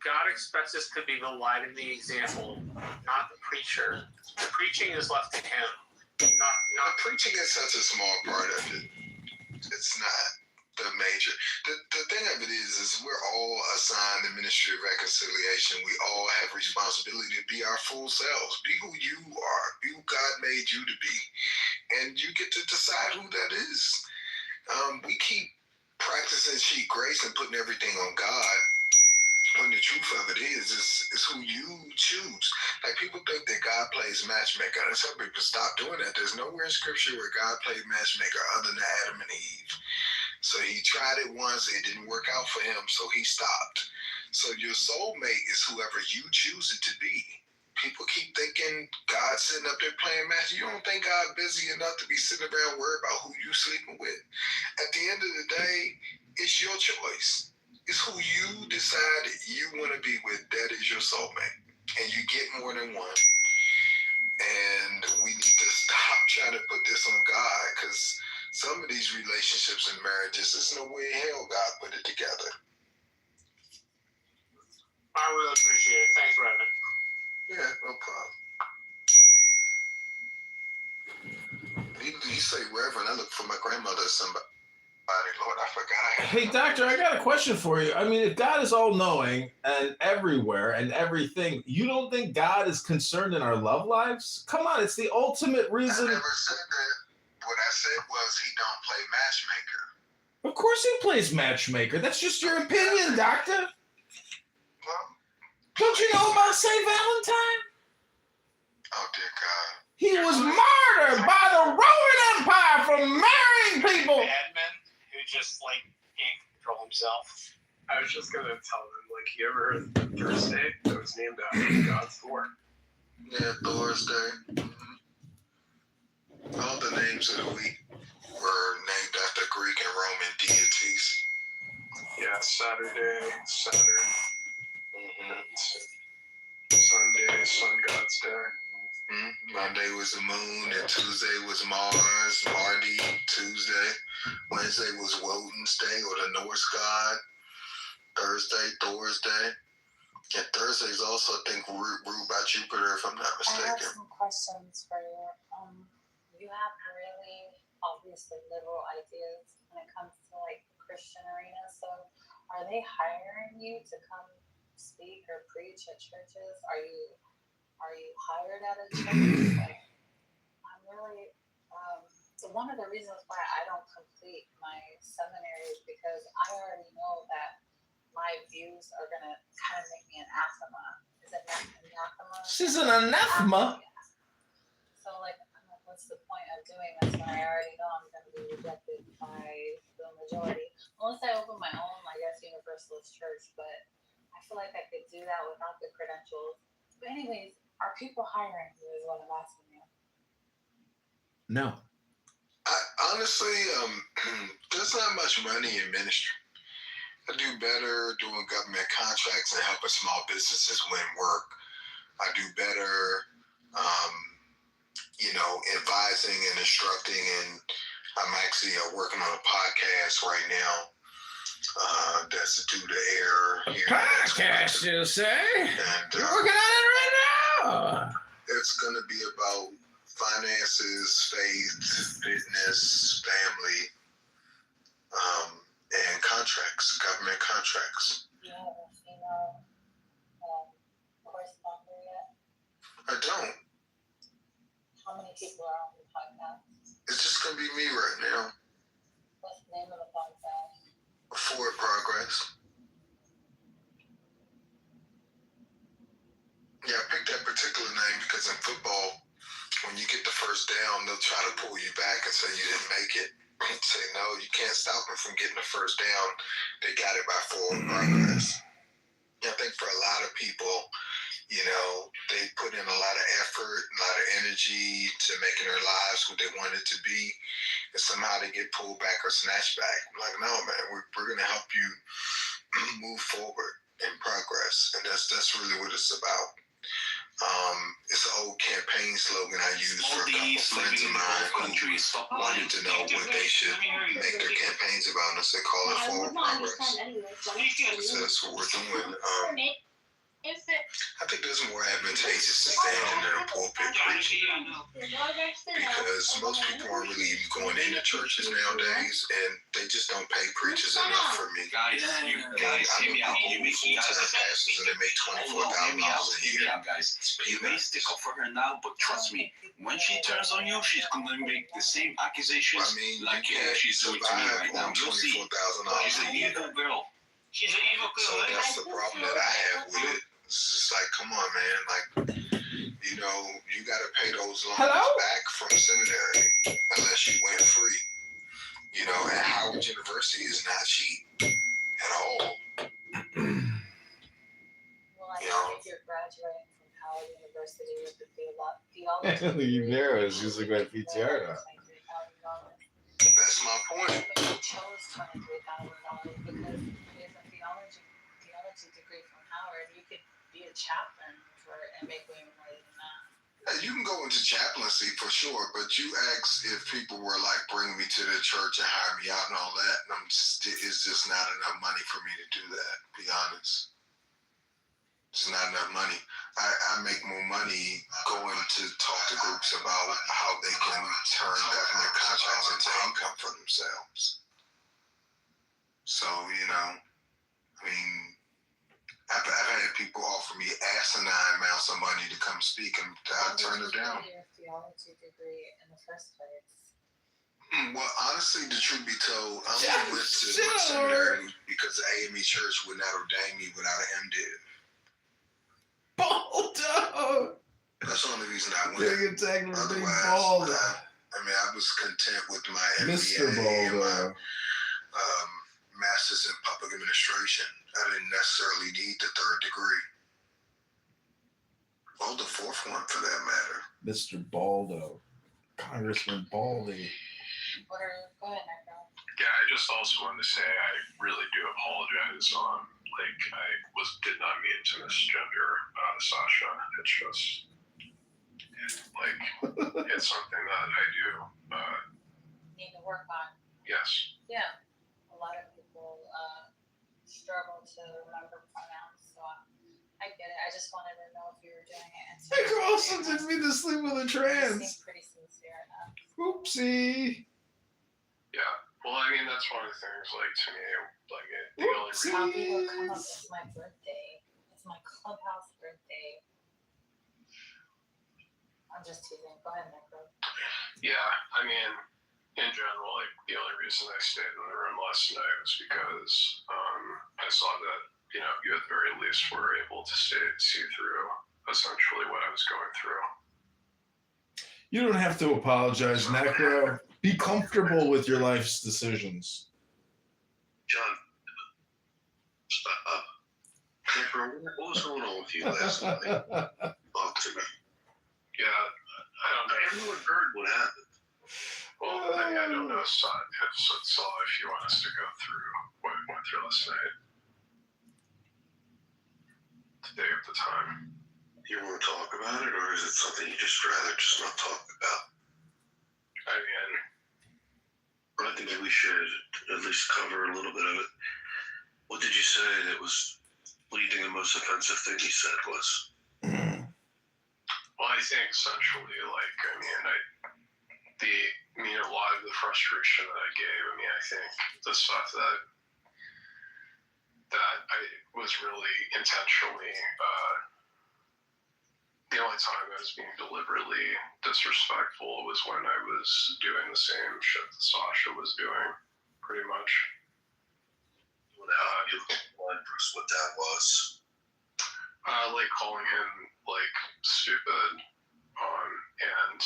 God expects us to be the light and the example, not the preacher. The preaching is left to him. Not preaching is such a small part of it. It's not the major. The thing of it is we're all assigned the ministry of reconciliation. We all have responsibility to be our full selves. Be who you are. Be who God made you to be. And you get to decide who that is. We keep practicing cheap grace and putting everything on God. When the truth of it is who you choose. Like, people think that God plays matchmaker. And some people stop doing that. There's nowhere in scripture where God played matchmaker other than Adam and Eve. So he tried it once, it didn't work out for him, so he stopped. So your soulmate is whoever you choose it to be. People keep thinking God's sitting up there playing match. You don't think God busy enough to be sitting around worried about who you sleeping with? At the end of the day, it's your choice. It's who you decide you want to be with. That is your soulmate. And you get more than one. And we need to stop trying to put this on God, because some of these relationships and marriages, there's no way in hell God put it together. I really appreciate it. Thanks, Reverend. Yeah, no problem. You say Reverend. I look for my grandmother or somebody. Lord, I forgot I had. Hey, doctor, I got a question for you. I mean, if God is all-knowing and everywhere and everything, you don't think God is concerned in our love lives? Come on, it's the ultimate reason. I never said that. What I said was he don't play matchmaker. Of course he plays matchmaker. That's just your opinion, doctor. Well, Don't you know about St. Valentine? oh, dear God. He was martyred by the Roman Empire for marrying people. Madman who just like can't control himself. I was just gonna tell them, like, you ever heard of Thursday? That was named after God's Thor. Yeah, Thursday. All the names of the week were named after Greek and Roman deities. Yeah, Saturday, Saturn. Sunday, Sun God's Day. Monday was the moon, and Tuesday was Mars, Mardi, Tuesday. Wednesday was Woden's Day, or the Norse god. Thursday, Thor's Day. And Thursday's also, I think, ruled by Jupiter, if I'm not I have mistaken. some questions for you. You have really obviously liberal ideas when it comes to like the Christian arena. So, are they hiring you to come speak or preach at churches? Are you hired at a church? Like, I'm really. So one of the reasons why I don't complete my seminary is because I already know that my views are gonna kind of make me an anathema. Is it anathema? She's an anathema. So like, what's the point of doing this when I already know I'm gonna be rejected by the majority? Unless I open my own, I guess, Universalist church, but I feel like I could do that without the credentials. But anyways, are people hiring you is what I'm asking you. No. Honestly, there's not much money in ministry. I do better doing government contracts and helping small businesses win work. I do better, advising and instructing, and I'm actually working on a podcast right now that's due to air here. Podcast, you say? And, you're working on it right now. It's going to be about finances, faith, fitness, family, and contracts, government contracts. Do you have a female correspondent yet? I don't. How many people are on the podcast? It's just going to be me right now. What's the name of the podcast? Forward Progress. Yeah, I picked that particular name because in football, when you get the first down, they'll try to pull you back and say you didn't make it. Say, no, you can't stop them from getting the first down. They got it by forward progress. I think for a lot of people, they put in a lot of effort, a lot of energy to making their lives what they want it to be. And somehow they get pulled back or snatched back. I'm like, no, man, we're going to help you move forward and progress. And that's really what it's about. It's an old campaign slogan I use for a couple friends of mine who wanted to know what they should make their campaigns about. And they call it Forward Progress. So that's what we're doing. I think that's more advantageous to stand in a pulpit preaching, because most people aren't really even going into churches nowadays, and they just don't pay preachers enough for me. Guys, I know people who full-time pastors and they make $24,000 a year. Guys, you may stick up for her now, but trust me, when she turns on you, she's going to make the same accusations like she's doing to me right now. You'll see. She's an evil girl. She's an evil girl. So that's the problem that I have with it. It's just like, come on, man. Like, you got to pay those loans back from seminary unless you went free. And Howard University is not cheap at all. Well, I think you're graduating from Howard University with the theology. You narrow is using my PTR now. That's my point. But you chose $23,000 because there's a theology degree from Howard. You could be a chaplain and make way more than that. You can go into chaplaincy for sure, but you ask if people were like, bring me to the church and hire me out and all that. And it's just not enough money for me to do that, to be honest. It's not enough money. I make more money going to talk to groups about how they can turn government contracts into income for themselves. So, you know, I mean, I've had people offer me asinine amounts of money to come speak, and I turn it down. Your theology degree in the first place. Well, honestly, the truth be told, I only went to seminary because the AME Church would not ordain me without an MDiv. Baldo! That's the only reason I went. Getting attacked with a big Otherwise, Baldo. I was content with my Mr. MBA and my Baldo. master's in public administration. I didn't necessarily need the third degree. Or the fourth one, for that matter. Mr. Baldo. Congressman Baldy. Go ahead, Nico. Yeah, I just also wanted to say I really do apologize on, like, I did not mean to misgender Sasha. It's just, like, it's something that I do. Need to work on. Yes. Yeah. A lot of people struggle to remember pronouns, so I get it. I just wanted to know if you were doing it. Hey, Carlson didn't mean to sleep with a You trans. seem pretty sincere enough. Oopsie. Yeah. Well, I mean, that's one of the things, like, to me, like, the only reason. How people come up, it's my birthday. It's my clubhouse birthday. I'm just teasing. Go ahead, Nico. Yeah, I mean, in general, like, the only reason I stayed in the room last night was because I saw that, you know, you at the very least were able to see through essentially what I was going through. You don't have to apologize, Necro. Be comfortable with your life's decisions. John, Necro, what was going on with you last night? Talk to me. Yeah, I don't know. Everyone heard what happened. Well, I mean, I don't know, if you want us to go through what we went through last night. Today at the time. You want to talk about it, or is it something you just rather just not talk about? I mean, I think we should at least cover a little bit of it. What did you say that was, what do you think the most offensive thing he said was? well, I think essentially, like, I mean, a lot of the frustration that I gave, I mean, I think the stuff that I was really intentionally, the only time I was being deliberately disrespectful was when I was doing the same shit that Sasha was doing, pretty much. What that was? Like calling him, like, stupid, and,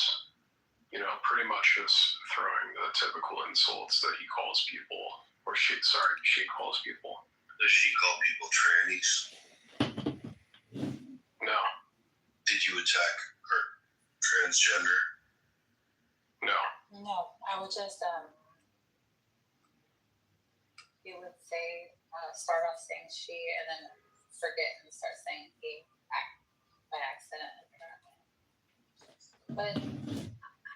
you know, pretty much just throwing the typical insults that he calls people, or she calls people. Does she call people trannies? No. Did you attack her transgender? No. No, I would just, you would say, start off saying she, and then forget and start saying he by accident. But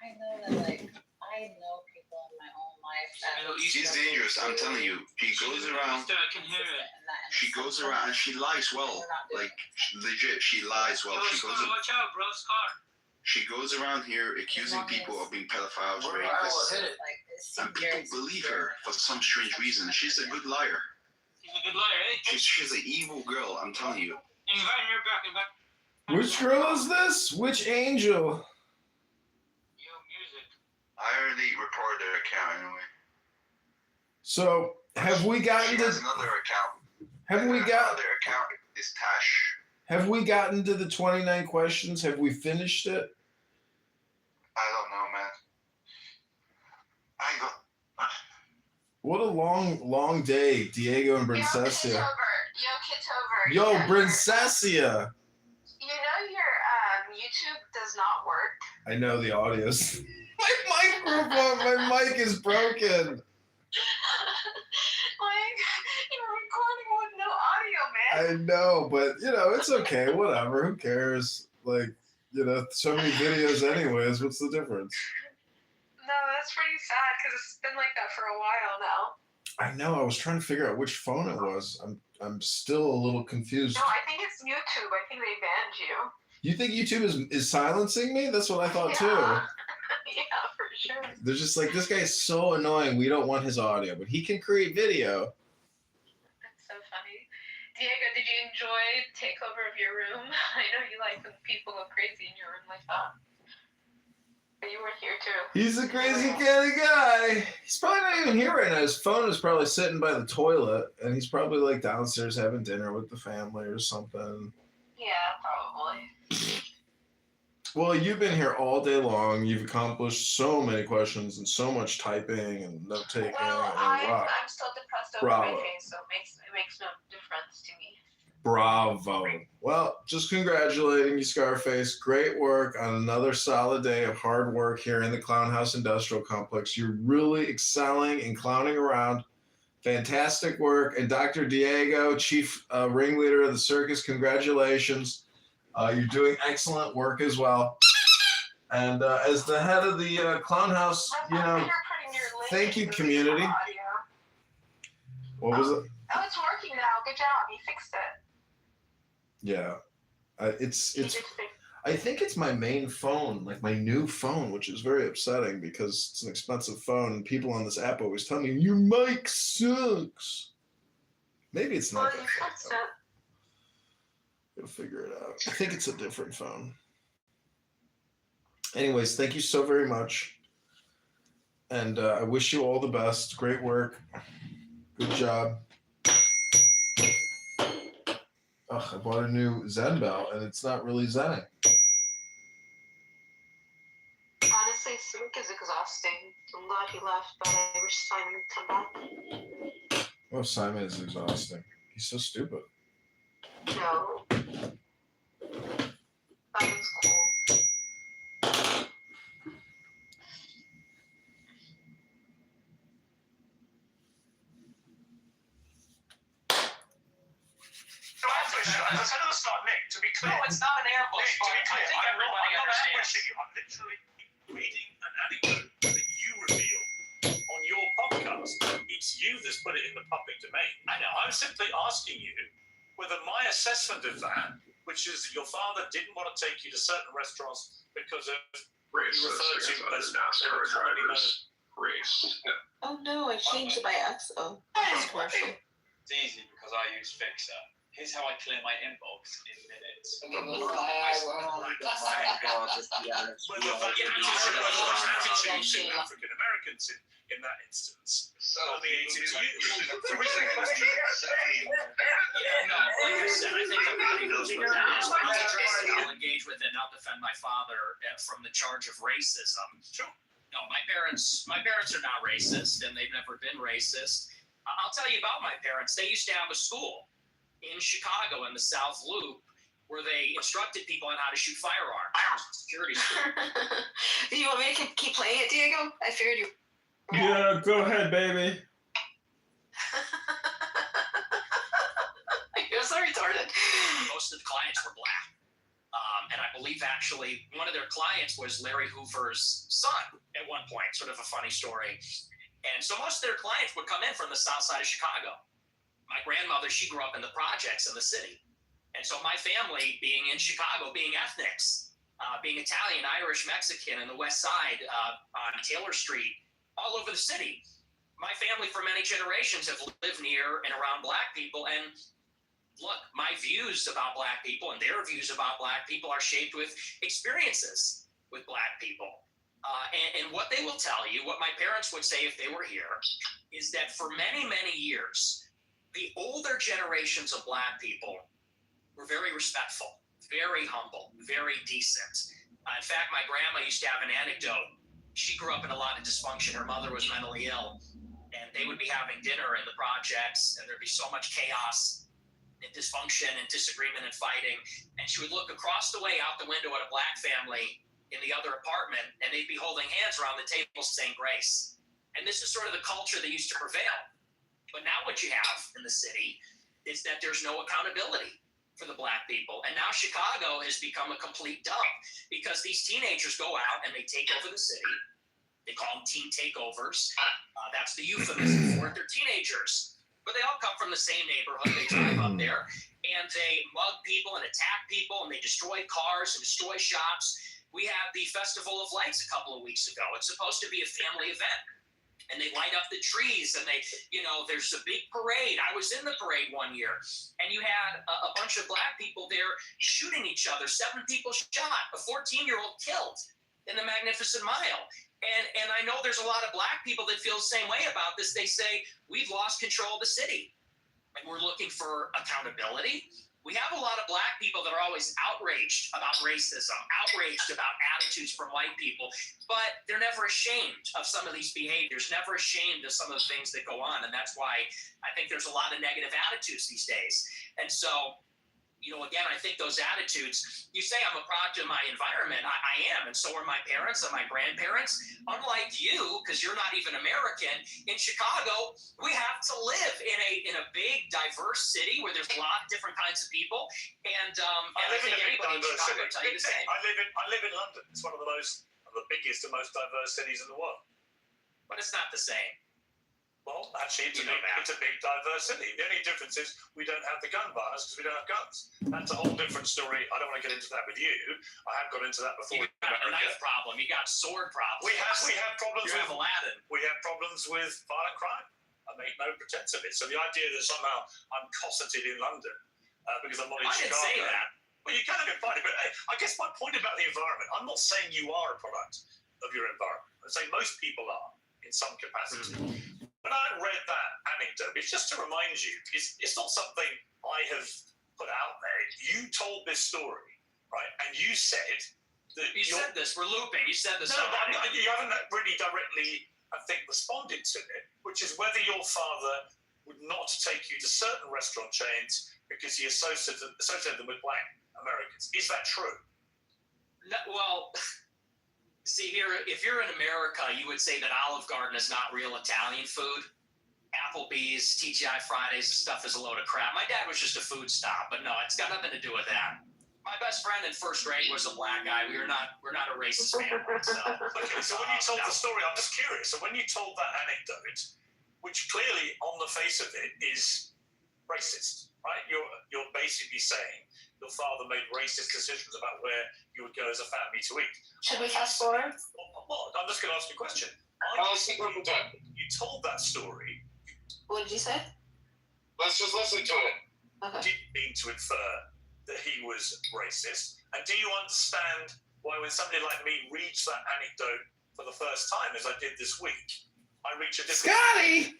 I know that, like, I know people in my own life that She's dangerous, I'm telling you. She goes around. She goes around and she lies well. Like, legit, she lies well. Watch out, bro, Scar. She goes around here accusing people of being pedophiles, rapists, and people believe her for some strange reason. She's a good liar. She's a good liar, eh? She's an evil girl, I'm telling you. Invite her back. Which girl is this? Which angel? I already reported their account anyway. So, have we gotten She has to... another account. Have we got... Their account is Tash. Have we gotten to the 29 questions? Have we finished it? I don't know, man. I ain't got... What a long day, Diego and Brincesia. Kitover. Yo, Yeah. Brincesia. You know your YouTube does not work. I know the audio's... My mic is broken. Like, you're recording with no audio, man. I know, but, you know, it's okay. Whatever. Who cares? Like, you know, so many videos anyways. What's the difference? No, that's pretty sad because it's been like that for a while now. I know. I was trying to figure out which phone it was. I'm still a little confused. No, I think it's YouTube. I think they banned you. You think YouTube is silencing me? That's what I thought too. Yeah, for sure. They're just like, this guy is so annoying. We don't want his audio, but he can create video. That's so funny. Diego, did you enjoy the takeover of your room? I know you like when people go crazy in your room like that. But you were here too. He's a crazy kind of guy. He's probably not even here right now. His phone is probably sitting by the toilet, and he's probably like downstairs having dinner with the family or something. Yeah, probably. Well, you've been here all day long. You've accomplished so many questions and so much typing and note taking. Well, I'm still depressed over my face, so it makes no difference to me. Bravo. Well, just congratulating you, Scarface. Great work on another solid day of hard work here in the Clown House Industrial Complex. You're really excelling and clowning around. Fantastic work. And Dr. Diego, chief ringleader of the circus, congratulations. You're doing excellent work as well. And as the head of the Clown House, thank you, community. What was it? Oh, it's working now. Good job. You fixed it. Yeah, it's. I think it's my main phone, like my new phone, which is very upsetting because it's an expensive phone, and people on this app always tell me your mic sucks. Maybe it's not. Well, you fixed it. You'll figure it out. I think it's a different phone. Anyways, thank you so very much, and I wish you all the best. Great work. Good job. Ugh, I bought a new Zen bell, and it's not really zenning. Honestly, Smook is exhausting. I'm glad he left, but I wish Simon would come back. Oh, Simon is exhausting. He's so stupid. No. Simon's cool. That's another start, Nick, to be clear. No, it's not an ambush. Nick, to be clear, I think everybody I'm not understands. ambushing you. I'm literally reading an anecdote that you reveal on your podcast. It's you that's put it in the public domain. I know. I'm simply asking you whether my assessment of that, which is that your father didn't want to take you to certain restaurants because of Racist you referred to against as NASCAR drivers. Race. Oh no, I changed it by accident. That's commercial. It's easy because I use Fixer. Here's how I clear my inbox in minutes. African Americans in that instance. So permeated to you. Like I said, I think everybody knows what that is. I'll engage with it, and I'll defend my father from the charge of racism. Sure. No, my parents are not racist, and they've never been racist. I'll tell you about my parents. They used to have a school in Chicago in the South Loop where they instructed people on how to shoot firearms. Security school. Do you want me to keep playing it, Diego? I figured you. Yeah, go ahead, baby. You're so retarded. Most of the clients were black. And I believe actually one of their clients was Larry Hoover's son at one point, sort of a funny story. And so most of their clients would come in from the south side of Chicago. My grandmother, she grew up in the projects in the city. And so my family being in Chicago, being ethnics, being Italian, Irish, Mexican in the west side on Taylor Street, all over the city. My family for many generations have lived near and around black people. And look, my views about black people and their views about black people are shaped with experiences with black people. And what they will tell you, what my parents would say if they were here, is that for many, many years, the older generations of black people were very respectful, very humble, very decent. In fact, my grandma used to have an anecdote. She grew up in a lot of dysfunction. Her mother was mentally ill, and they would be having dinner in the projects, and there'd be so much chaos and dysfunction and disagreement and fighting. And she would look across the way out the window at a black family in the other apartment, and they'd be holding hands around the table saying grace. And this is sort of the culture that used to prevail. But now what you have in the city is that there's no accountability for the black people. And now Chicago has become a complete dump because these teenagers go out and they take over the city. They call them teen takeovers. That's the euphemism for it. They're teenagers, but they all come from the same neighborhood. They drive up there and they mug people and attack people, and they destroy cars and destroy shops. We had the Festival of Lights a couple of weeks ago. It's supposed to be a family event. And they light up the trees, and they, there's a big parade. I was in the parade one year, and you had a bunch of black people there shooting each other. 7 people shot, a 14-year-old killed in the Magnificent Mile. And I know there's a lot of black people that feel the same way about this. They say, we've lost control of the city, and we're looking for accountability. We have a lot of black people that are always outraged about racism, outraged about attitudes from white people, but they're never ashamed of some of these behaviors, never ashamed of some of the things that go on. And that's why I think there's a lot of negative attitudes these days. And so, again, I think those attitudes, you say I'm a product of my environment. I am, and so are my parents and my grandparents. Unlike you, because you're not even American, in Chicago, we have to live in a big, diverse city where there's a lot of different kinds of people. And I think anybody in Chicago will tell you the same. I live in London. It's one of the biggest and most diverse cities in the world. But it's not the same. Well, actually, it's a big, diverse city. The only difference is we don't have the gun violence because we don't have guns. That's a whole different story. I don't want to get into that with you. I have got into that before. You got a knife problem. You got sword problems. We have problems with Aladdin. We have problems with violent crime. I make no pretense of it. So the idea that somehow I'm cosseted in London because I'm not in Chicago. I didn't say that. Well, you kind of get funny, but I guess my point about the environment, I'm not saying you are a product of your environment. I'm saying most people are in some capacity. When I read that anecdote, it's just to remind you, it's not something I have put out there. You told this story, right? And you said that you said this. We're looping. You said this. No, but you haven't really directly, I think, responded to it, which is whether your father would not take you to certain restaurant chains because he associated them with black Americans. Is that true? No, well, see here, if you're in America, you would say that Olive Garden is not real Italian food. Applebee's, TGI Fridays, this stuff is a load of crap. My dad was just a food stop, but no, it's got nothing to do with that. My best friend in first grade was a black guy. We're not a racist family. So. Okay, so when you told the story, I'm just curious. So when you told that anecdote, which clearly on the face of it is racist, right? You're basically saying your father made racist decisions about where you would go as a family to eat. Should we fast forward? Well, I'm just going to ask you a question. You told that story. What did you say? Let's just listen to it. Okay. Did you mean to infer that he was racist? And do you understand why when somebody like me reads that anecdote for the first time, as I did this week, I reach a different... Scotty!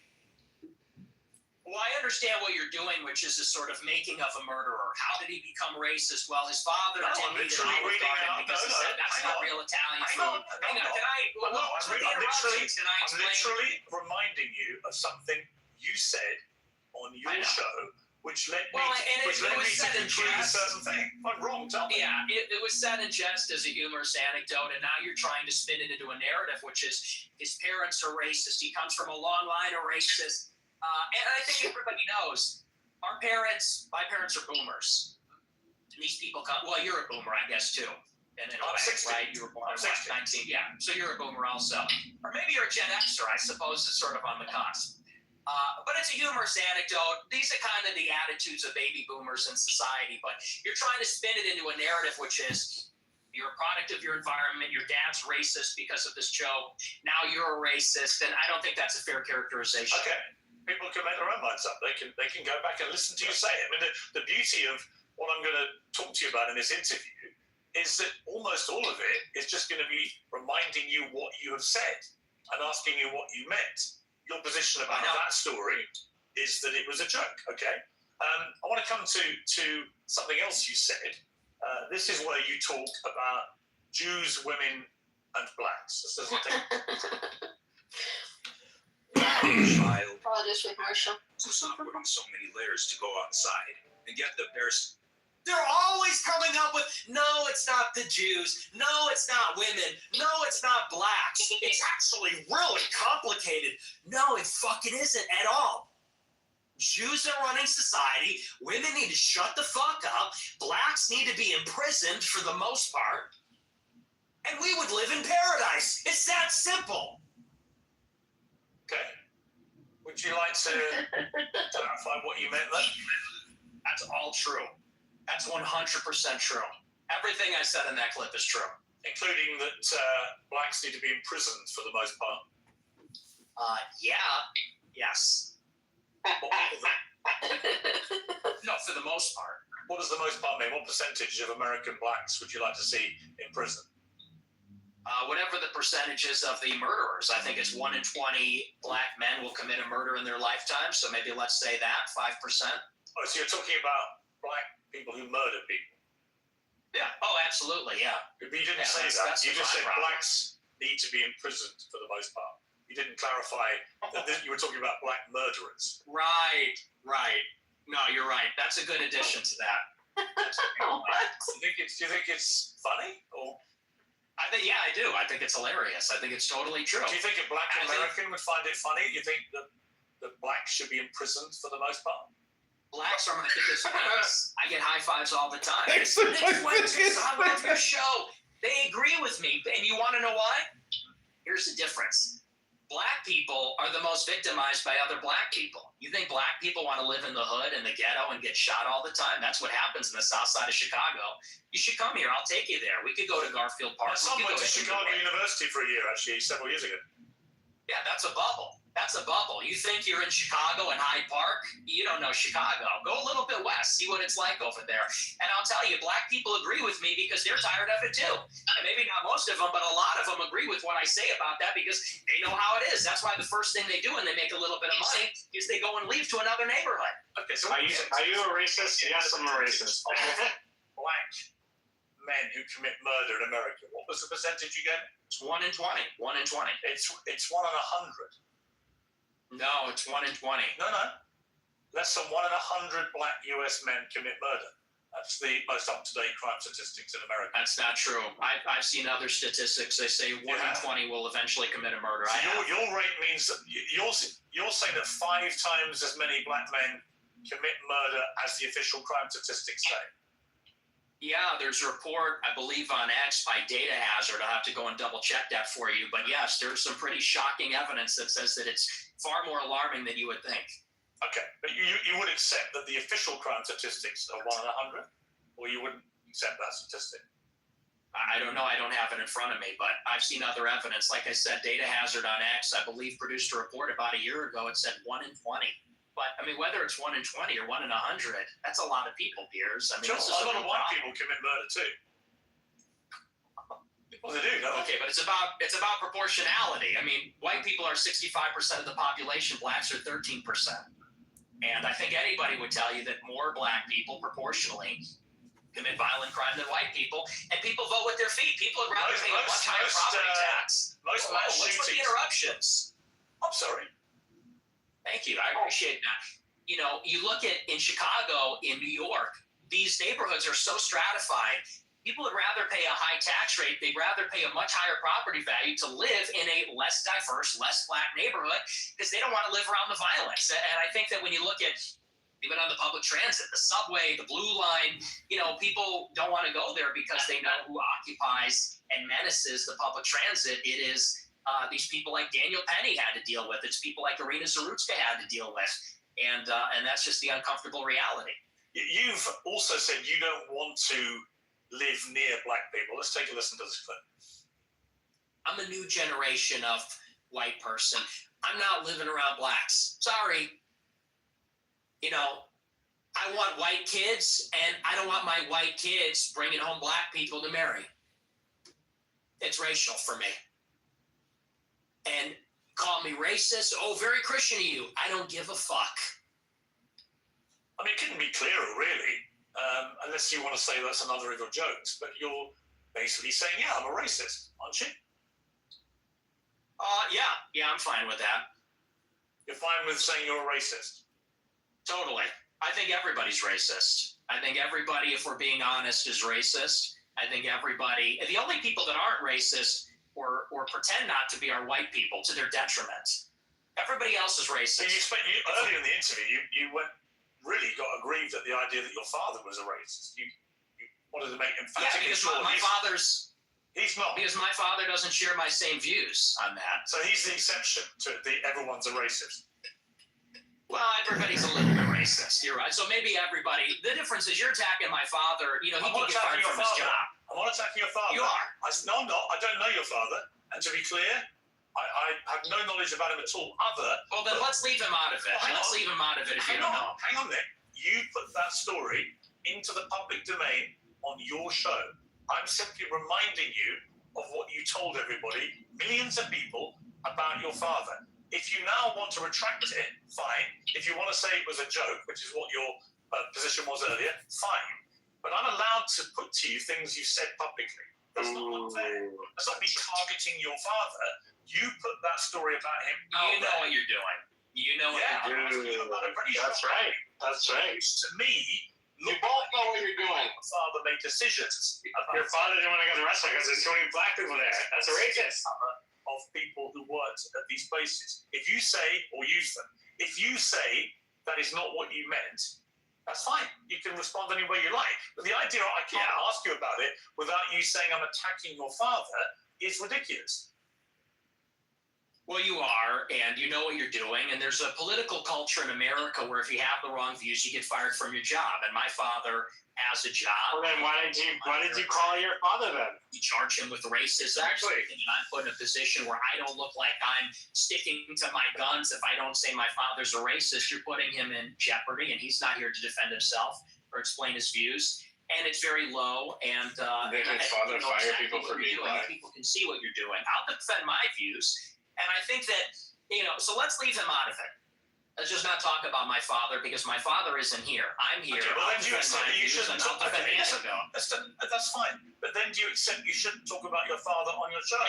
Well, I understand what you're doing, which is a sort of making of a murderer. How did he become racist? Well, his father didn't eat an Olive Garden because he said that's not real Italian food. Hang on, I'm literally reminding you of something you said on your show, which led me to conclude a certain thing. I'm wrong, tell me. Yeah, it was said in jest as a humorous anecdote, and now you're trying to spin it into a narrative, which is his parents are racist. He comes from a long line of racists. And I think everybody knows my parents are boomers. And these people come, well, you're a boomer, I guess, too. And in a way, right? You were born in 19, yeah. So you're a boomer also. Or maybe you're a Gen Xer, I suppose, is sort of on the cusp. But it's a humorous anecdote. These are kind of the attitudes of baby boomers in society. But you're trying to spin it into a narrative, which is you're a product of your environment. Your dad's racist because of this joke. Now you're a racist. And I don't think that's a fair characterization. Okay. People can make their own minds up. They can go back and listen to you say it. I mean, the beauty of what I'm going to talk to you about in this interview is that almost all of it is just going to be reminding you what you have said and asking you what you meant. Your position about that story is that it was a joke, okay? I want to come to something else you said. This is where you talk about Jews, women, and blacks. This doesn't take... Child. Apologize with Marshall. Who's not putting so many layers to go outside, and yet They're always coming up with, no, it's not the Jews. No, it's not women. No, it's not blacks. It's actually really complicated. No, it fucking isn't at all. Jews are running society. Women need to shut the fuck up. Blacks need to be imprisoned for the most part. And we would live in paradise. It's that simple. Okay. Would you like to clarify what you meant then? That's all true. That's 100% true. Everything I said in that clip is true. Including that blacks need to be imprisoned for the most part. Yeah. Yes. No, for the most part. What does the most part mean? What percentage of American blacks would you like to see in prison? Whatever the percentages of the murderers. I think it's 1 in 20 black men will commit a murder in their lifetime. So maybe let's say that 5%. Oh, so you're talking about black people who murder people? Yeah. Oh, absolutely. Yeah. But you didn't say that. You just said blacks need to be imprisoned for the most part. You didn't clarify that you were talking about black murderers. Right. No, you're right. That's a good addition to that. Do you think it's funny? Or Yeah, I do. I think it's hilarious. I think it's totally true. do you think a black American would find it funny? You think that blacks should be imprisoned for the most part? Blacks are my biggest fans. I get high fives all the time. Thanks so much. I love your show. They agree with me. And you want to know why? Here's the difference. Black people are the most victimized by other black people. You think black people want to live in the hood and the ghetto and get shot all the time? That's what happens in the south side of Chicago. You should come here. I'll take you there. We could go to Garfield Park. Some went to Chicago University for a year, actually, several years ago. Yeah, that's a bubble. That's a bubble. You think you're in Chicago and Hyde Park? You don't know Chicago. Go a little bit west. See what it's like over there. And I'll tell you, black people agree with me because they're tired of it too. And maybe not most of them, but a lot of them agree with what I say about that because they know how it is. That's why the first thing they do when they make a little bit of money is they go and leave to another neighborhood. Okay, so Are you a racist? Yes, I'm a racist. Black men who commit murder in America. What was the percentage you gave? It's 1 in 20. 1 in 20. It's 1 in 100. No, it's 1 in 20. No. Less than 1 in 100 black US men commit murder. That's the most up-to-date crime statistics in America. That's not true. I've seen other statistics. They say 1 in 20 will eventually commit a murder. So your rate means that you're saying that 5 times as many black men commit murder as the official crime statistics say. Yeah, there's a report, I believe, on X by Data Hazard. I'll have to go and double check that for you. But yes, there's some pretty shocking evidence that says that it's far more alarming than you would think. Okay, but you would accept that the official crime statistics are 1 in 100? Or you wouldn't accept that statistic? I don't know. I don't have it in front of me, but I've seen other evidence. Like I said, Data Hazard on X, I believe, produced a report about a year ago. It said 1 in 20. But, I mean, whether it's 1 in 20 or 1 in 100, that's a lot of people, Piers. I mean, a lot of white people commit murder too. Well, they do, no? Okay, but it's about proportionality. I mean, white people are 65% of the population. Blacks are 13%. And I think anybody would tell you that more black people proportionally commit violent crime than white people. And people vote with their feet. People would rather pay a much higher property tax. What's with the interruptions? I'm sorry. Thank you. I appreciate that. You know, you look at in Chicago, in New York, these neighborhoods are so stratified. People would rather pay a high tax rate. They'd rather pay a much higher property value to live in a less diverse, less black neighborhood because they don't want to live around the violence. And I think that when you look at even on the public transit, the subway, the blue line, you know, people don't want to go there because they know who occupies and menaces the public transit. It is these people like Daniel Penny had to deal with. It's people like Irina Zarutska had to deal with. And that's just the uncomfortable reality. You've also said you don't want to live near black people. Let's take a listen to this clip. I'm a new generation of white person. I'm not living around blacks. Sorry. You know, I want white kids, and I don't want my white kids bringing home black people to marry. It's racial for me. And call me racist. Oh, very Christian of you. I don't give a fuck. I mean, it couldn't be clearer, really, unless you want to say that's another of your jokes. But you're basically saying, yeah, I'm a racist, aren't you? Yeah, I'm fine with that. You're fine with saying you're a racist? Totally. I think everybody's racist. I think everybody, if we're being honest, is racist. I think everybody, the only people that aren't racist or pretend not to be are white people to their detriment. Everybody else is racist. So earlier in the interview, you really got aggrieved at the idea that your father was a racist. You wanted to make emphatic. Yeah, because my father's He's not. Because my father doesn't share my same views on that. So he's the exception to the everyone's a racist. Well, everybody's a little bit racist. You're right. So maybe everybody. The difference is you're attacking my father. You know, he I'm can not get fired attacking your from his father. job. I'm not attacking your father. You are. No, I'm not. I don't know your father. And to be clear, I have no knowledge about him at all. Well, then let's leave him out of it. Let's leave him out of it if you don't know. Hang on, Nick. You put that story into the public domain on your show. I'm simply reminding you of what you told everybody, millions of people, about your father. If you now want to retract it, fine. If you want to say it was a joke, which is what your position was earlier, fine. But I'm allowed to put to you things you said publicly. That's not unfair. That's not me targeting your father. You put that story about him out You know what you're doing. You know what you're doing. That's right. That's right. To me, you both know what you're doing. Your father made decisions. Your father didn't want to go to the restaurant because there's too many black people there. That's a racist. Of people who worked at these places. If you say, or use them, if you say that is not what you meant, that's fine. You can respond any way you like. But the idea I can't ask you about it without you saying I'm attacking your father is ridiculous. Well, you are, and you know what you're doing. And there's a political culture in America where if you have the wrong views, you get fired from your job. And my father has a job. Well, then why did you call your father then? You charge him with racism. Exactly. And I'm put in a position where I don't look like I'm sticking to my guns. If I don't say my father's a racist, you're putting him in jeopardy, and he's not here to defend himself or explain his views. And it's very low. And They can father fire people for being black. People can see what you're doing. I'll defend my views. And I think that, so let's leave him out of it. Let's just not talk about my father because my father isn't here. I'm here. Okay, well, then you accept that you shouldn't talk about it. That's fine. But then do you accept you shouldn't talk about your father on your show?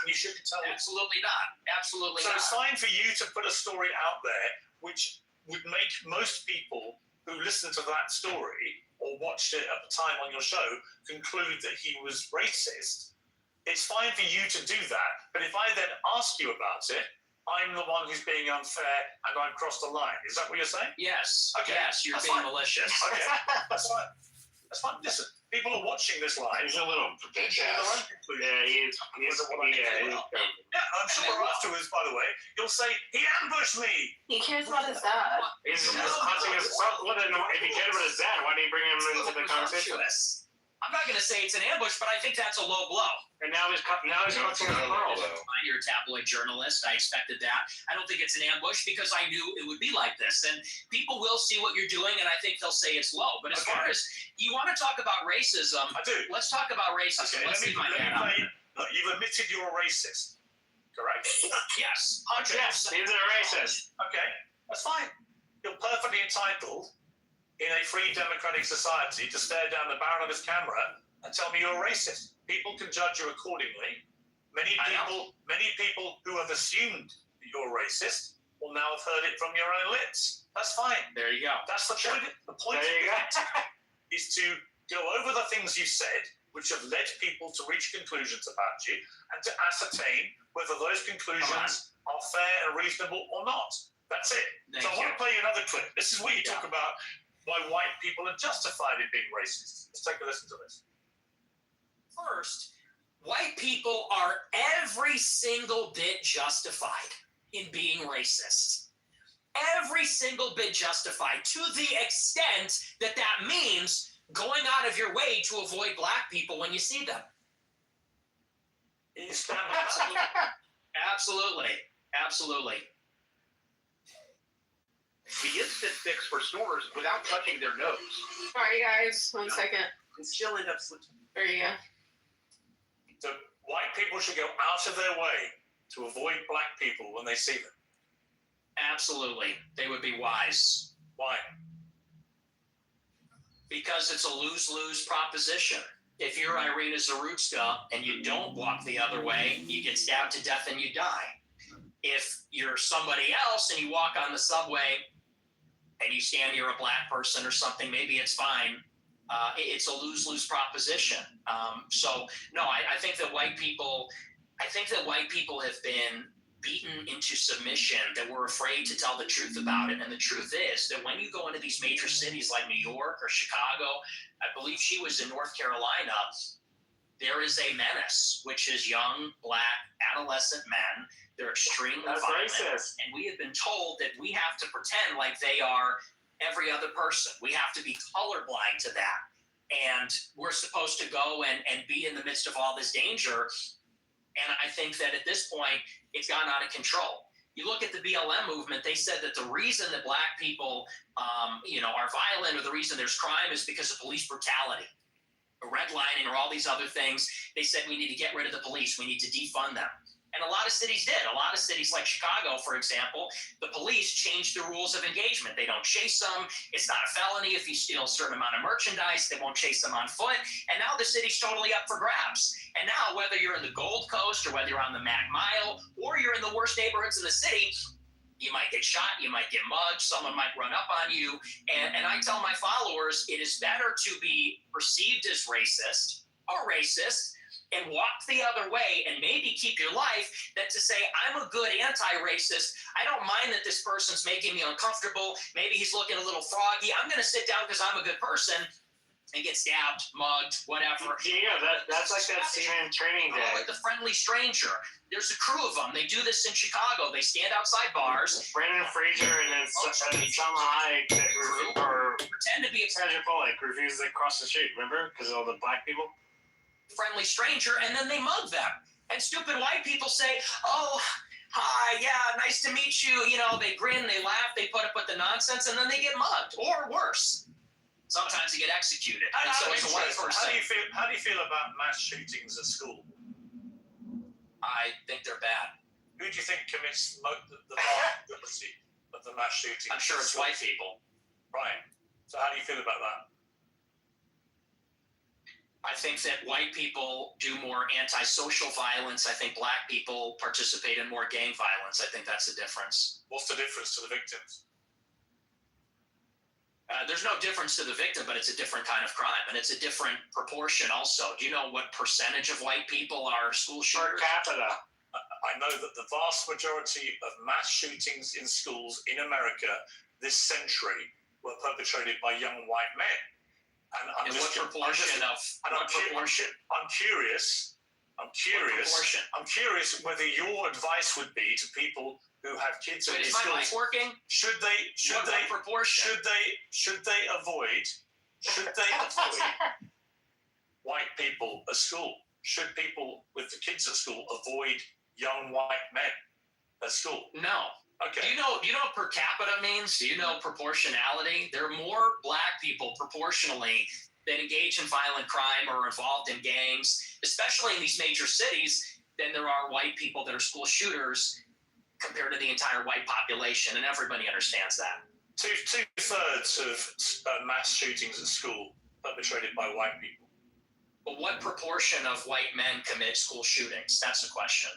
You shouldn't tell him. Absolutely not. Absolutely so not. So it's fine for you to put a story out there which would make most people who listened to that story or watched it at the time on your show conclude that he was racist. It's fine for you to do that. But if I then ask you about it, I'm the one who's being unfair and I've crossed the line. Is that what you're saying? Yes. Okay. Yes, you're being malicious. Okay. That's fine. That's fine. Listen, people are watching this live. He's a little bitch ass. Yeah, he is. I'm sure afterwards, by the way, you'll say, he ambushed me. He cares about his dad. He's just hunting his son. If he cared about his dad, why didn't he bring him into the conversation? I'm not going to say it's an ambush, but I think that's a low blow. And now he's cutting his pearl. You're a tabloid journalist. I expected that. I don't think it's an ambush because I knew it would be like this. And people will see what you're doing, and I think they'll say it's low. But as far as you want to talk about racism, I do. Let's talk about racism. Okay, let's leave my hand up. Look, you've admitted you're a racist, correct? Yes, 100%. Yes, he's a racist. Okay, that's fine. You're perfectly entitled in a free democratic society to stare down the barrel of his camera and tell me you're a racist. People can judge you accordingly. Many people who have assumed that you're racist will now have heard it from your own lips. That's fine. There you go. That's the point. The point is to go over the things you said, which have led people to reach conclusions about you, and to ascertain whether those conclusions are fair and reasonable or not. That's it. I want to play you another clip. This is where you talk about why white people are justified in being racist. Let's take a listen to this. First, white people are every single bit justified in being racist. Every single bit justified, to the extent that that means going out of your way to avoid black people when you see them. Absolutely. Absolutely. The instant fix for snorers without touching their nose. Sorry, guys. 1 second. And still end up switching. There you go. So white people should go out of their way to avoid black people when they see them. Absolutely. They would be wise. Why? Because it's a lose-lose proposition. If you're Irina Zarutska and you don't walk the other way, you get stabbed to death and you die. If you're somebody else and you walk on the subway and you stand near a black person or something, maybe it's fine. It's a lose-lose proposition. So no, I think that white people have been beaten into submission, that we're afraid to tell the truth about it. And the truth is that when you go into these major cities like New York or Chicago, I believe she was in North Carolina, there is a menace, which is young, black, adolescent men. They're extremely violent. Racist. And we have been told that we have to pretend like they are every other person. We have to be colorblind to that. And we're supposed to go and be in the midst of all this danger. And I think that at this point, it's gotten out of control. You look at the BLM movement, they said that the reason that black people, are violent, or the reason there's crime, is because of police brutality, or redlining, or all these other things. They said we need to get rid of the police. We need to defund them. And a lot of cities did. A lot of cities like Chicago, for example, the police changed the rules of engagement. They don't chase them. It's not a felony if you steal a certain amount of merchandise. They won't chase them on foot. And now the city's totally up for grabs. And now, whether you're in the Gold Coast, or whether you're on the Mac Mile, or you're in the worst neighborhoods in the city, you might get shot, you might get mugged, someone might run up on you. And I tell my followers, it is better to be perceived as racist or racist and walk the other way and maybe keep your life, than to say, I'm a good anti-racist. I don't mind that this person's making me uncomfortable. Maybe he's looking a little froggy. I'm going to sit down because I'm a good person, and get stabbed, mugged, whatever. Yeah, that's like that scene in Training Day. Like the friendly stranger. There's a crew of them. They do this in Chicago. They stand outside bars. Brendan Fraser and then Salma Hayek or pretend to be Sandra Bullock refuses to cross the street. Remember, because of all the black people. Friendly stranger, and then they mug them. And stupid white people say, "Oh, hi, yeah, nice to meet you." They grin, they laugh, they put up with the nonsense, and then they get mugged, or worse. Sometimes they get executed. And so as a white person, How do you feel about mass shootings at school? I think they're bad. Who do you think commits the majority of the mass shootings? I'm sure it's white people. Right. So how do you feel about that? I think that white people do more antisocial violence. I think black people participate in more gang violence. I think that's the difference. What's the difference to the victims? There's no difference to the victim, but it's a different kind of crime, and it's a different proportion also. Do you know what percentage of white people are school shooters? Per capita. I know that the vast majority of mass shootings in schools in America this century were perpetrated by young white men. And I'm curious whether your advice would be to people who have kids in Is schools. my mic working? Should they avoid white people at school? Should people with the kids at school avoid young white men at school? No. Okay. Do you know what per capita means? Do you know proportionality? There are more black people proportionally that engage in violent crime or are involved in gangs, especially in these major cities, than there are white people that are school shooters compared to the entire white population, and everybody understands that. Two-thirds of mass shootings at school perpetrated by white people. But what proportion of white men commit school shootings? That's the question.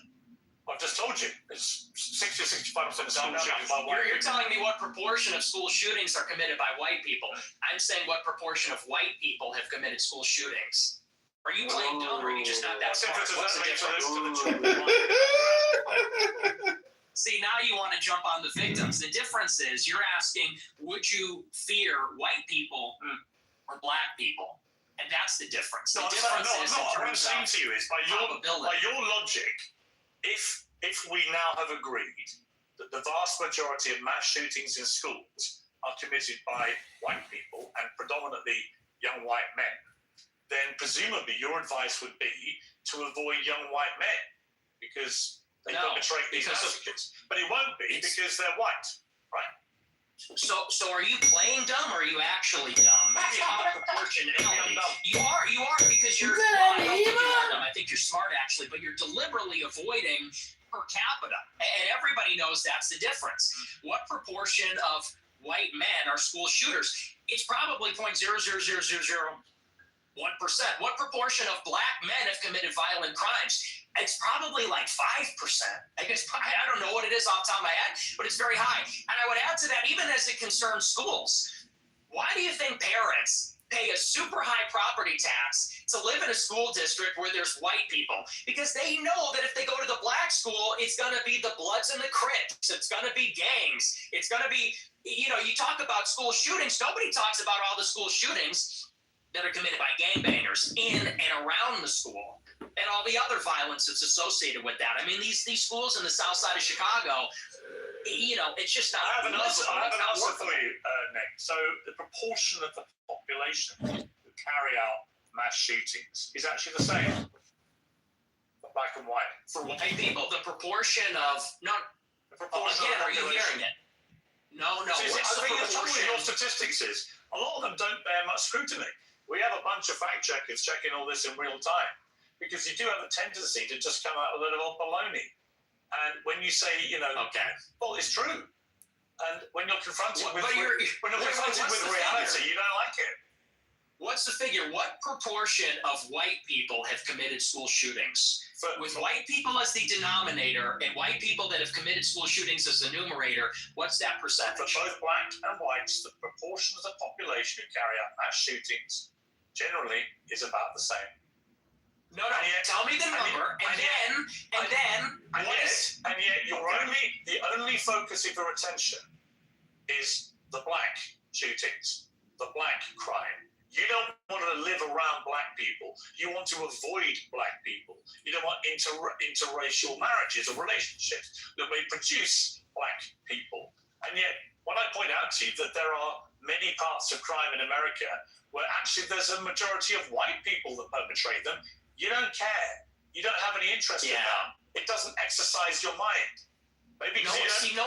I've just told you, it's 60 to 65% of school shootings by white people. You're telling me what proportion of school shootings are committed by white people. I'm saying what proportion of white people have committed school shootings. Are you playing dumb, or are you just not that smart? What's the difference? See, now you want to jump on the victims. The difference is you're asking, would you fear white people or black people? And that's the difference. The difference is what I'm saying to you is, by your logic, if we now have agreed that the vast majority of mass shootings in schools are committed by white people and predominantly young white men, then presumably your advice would be to avoid young white men because they perpetrate these massacres. But it won't be because they're white, right? So are you playing dumb, or are you actually dumb? Maybe out of proportionality. You are because you're. I don't think you are dumb. I think you're smart actually, but you're deliberately avoiding per capita, and everybody knows that's the difference. What proportion of white men are school shooters? It's probably 0.00001%. What proportion of black men have committed violent crimes? It's probably like 5%. I don't know what it is off the top of my head, but it's very high. And I would add to that, even as it concerns schools, why do you think parents pay a super high property tax to live in a school district where there's white people? Because they know that if they go to the black school, it's going to be the Bloods and the Crips. It's going to be gangs. It's going to be, you talk about school shootings. Nobody talks about all the school shootings that are committed by gangbangers in and around the school, and all the other violence that's associated with that. I mean, these schools in the south side of Chicago, it's just not. I have an answer for you, Nick. So the proportion of the population who carry out mass shootings is actually the same, black and white. For white people, the proportion of again, are you hearing it? No. I think the trouble with your statistics is a lot of them don't bear much scrutiny. We have a bunch of fact checkers checking all this in real time because you do have a tendency to just come out with a little old baloney. And when you say, well, it's true. And when you're confronted with reality, you don't like it. What's the figure? What proportion of white people have committed school shootings? With white people as the denominator and white people that have committed school shootings as the numerator, what's that percentage? For both black and whites, the proportion of the population who carry out mass shootings generally is about the same. No, tell me the number, and yet the only focus of your attention is the black shootings, the black crime. You don't want to live around black people. You want to avoid black people. You don't want interracial marriages or relationships that may produce black people. And yet, when I point out to you that there are many parts of crime in America where actually there's a majority of white people that perpetrate them, you don't care. You don't have any interest in that. It doesn't exercise your mind. Maybe no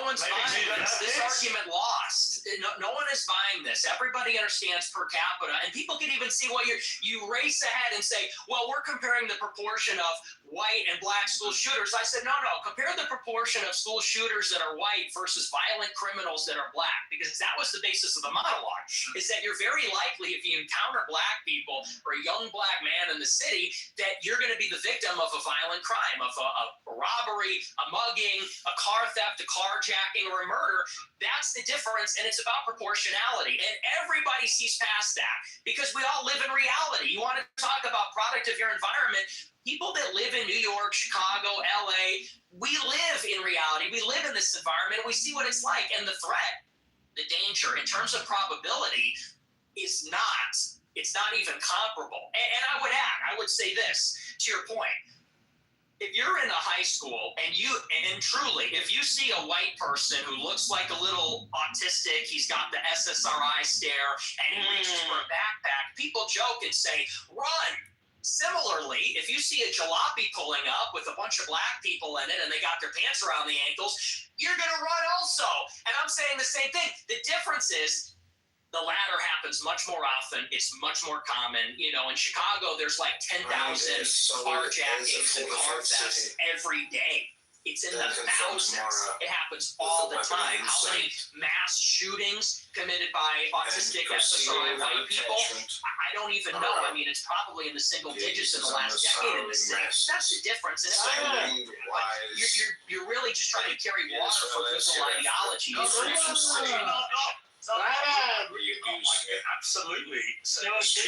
one's buying this. This argument lost. No one is buying this. Everybody understands per capita, and people can even see what you race ahead and say, well, we're comparing the proportion of white and black school shooters. I said, no, compare the proportion of school shooters that are white versus violent criminals that are black, because that was the basis of the monologue, is that you're very likely, if you encounter black people or a young black man in the city, that you're going to be the victim of a violent crime, of a robbery, a mugging, a car theft, a carjacking, or a murder. That's the difference, and it's about proportionality. And everybody sees past that because we all live in reality. You want to talk about product of your environment? People that live in New York, Chicago, LA, we live in reality. We live in this environment, and we see what it's like. And the threat, the danger, in terms of probability, it's not even comparable. And I would say this, to your point. If you're in a high school and truly, if you see a white person who looks like a little autistic, he's got the SSRI stare, and he reaches for a backpack, people joke and say, run. Similarly, if you see a jalopy pulling up with a bunch of black people in it and they got their pants around the ankles, you're going to run also. And I'm saying the same thing. The difference is, the latter happens much more often. It's much more common. In Chicago, there's like 10,000 carjackings and car thefts every day. It's in the thousands. It happens all the time. How many mass shootings committed by autistic SSRI white people? I don't even know. I mean, it's probably in the single digits in the last decade in this city. That's the difference. And you're really just trying to carry water for liberal ideology. Absolutely. So black crime, so there was way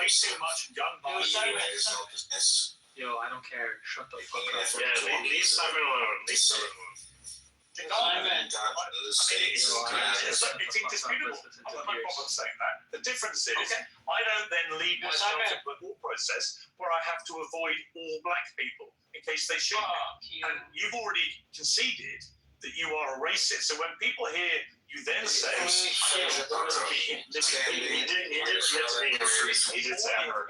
too much gun violence. Yo, I don't care. Shut the fuck up. Yeah, leave Simon alone. It's indisputable. I've got no problem saying that. The difference is, I don't then lead myself into a thought process where I have to avoid all black people in case they shoot me. And you've already conceded that you are a racist. So when people hear you then say, he did say I'm a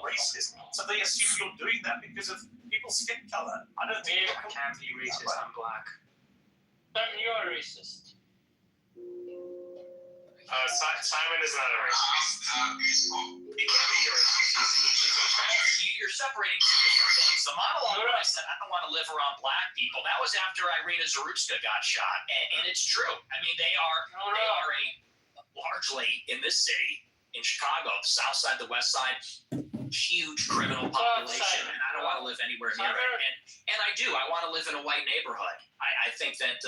racist. So they assume you're doing that because of people's skin color. I don't think I can't be racist. I'm black. Simon, you're a racist. Simon is not a racist. He can't be a racist. You're separating two different things. The monologue when I said I don't want to live around black people, that was after Irina Zarutska got shot, and it's true. I mean, they are largely in this city, in Chicago, the south side, the west side, huge criminal population, and I don't want to live anywhere near it. And I do. I want to live in a white neighborhood. I think that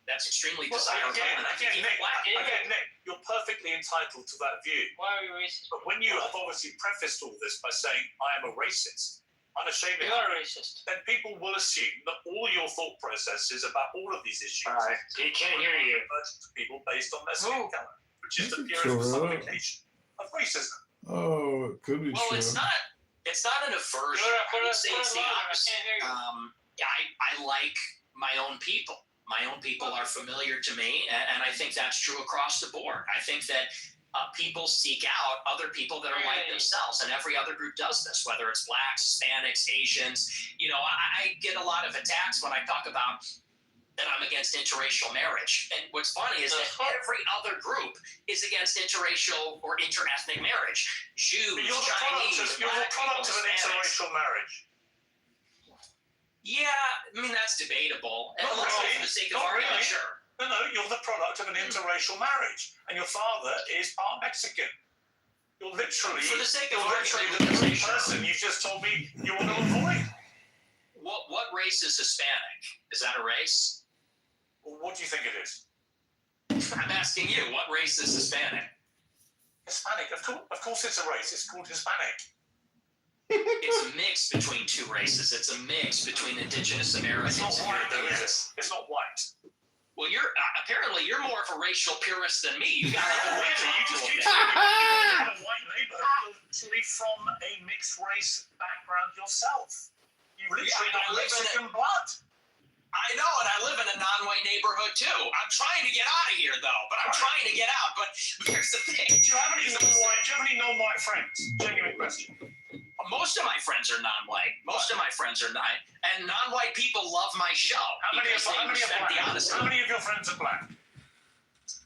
that's extremely desirable. Nick, you're perfectly entitled to that view. Why are you racist? But when you have obviously prefaced all this by saying, I am a racist, unashamedly, You are racist. then people will assume that all your thought processes about all of these issues All right, he can't hear you. to people based on their skin color, which is the purest Sure. personification of racism. Oh, it could be Well, true. it's not an aversion. I would say it's the opposite. I like my own people. My own people are familiar to me, and I think that's true across the board. I think that people seek out other people that are like themselves, and every other group does this, whether it's blacks, Hispanics, Asians. You know, I get a lot of attacks when I talk about that I'm against interracial marriage. And what's funny is that every other group is against interracial or interethnic marriage. Jews, But you're Chinese, the product of an Hispanics. interracial marriage. Yeah, I mean, that's debatable. And Not let's say really. for the sake of Not argument, really. sure. No, you're the product of an interracial marriage, and your father is part Mexican. You're literally, For the sake of you're literally argument, the very sure. person you've just told me you want to avoid. What race is Hispanic? Is that a race? Well, what do you think it is? I'm asking you, what race is Hispanic? Hispanic, of course it's a race. It's called Hispanic. It's a mix between two races. It's a mix between indigenous Americans. It's not and white, though, is Europeans. it? It's not white. Well, apparently you're more of a racial purist than me. You got Really? You just keep saying you have a white neighbor. You're literally from a mixed race background yourself. You literally got Mexican blood. I know, and I live in a non-white neighborhood too. I'm trying to get out of here, though. But I'm trying to get out. But here's the thing. Do you have any non-white friends? Genuine question. Most of my friends are non-white. Most of my friends are not, and non-white people love my show. How many of How many of your friends are black?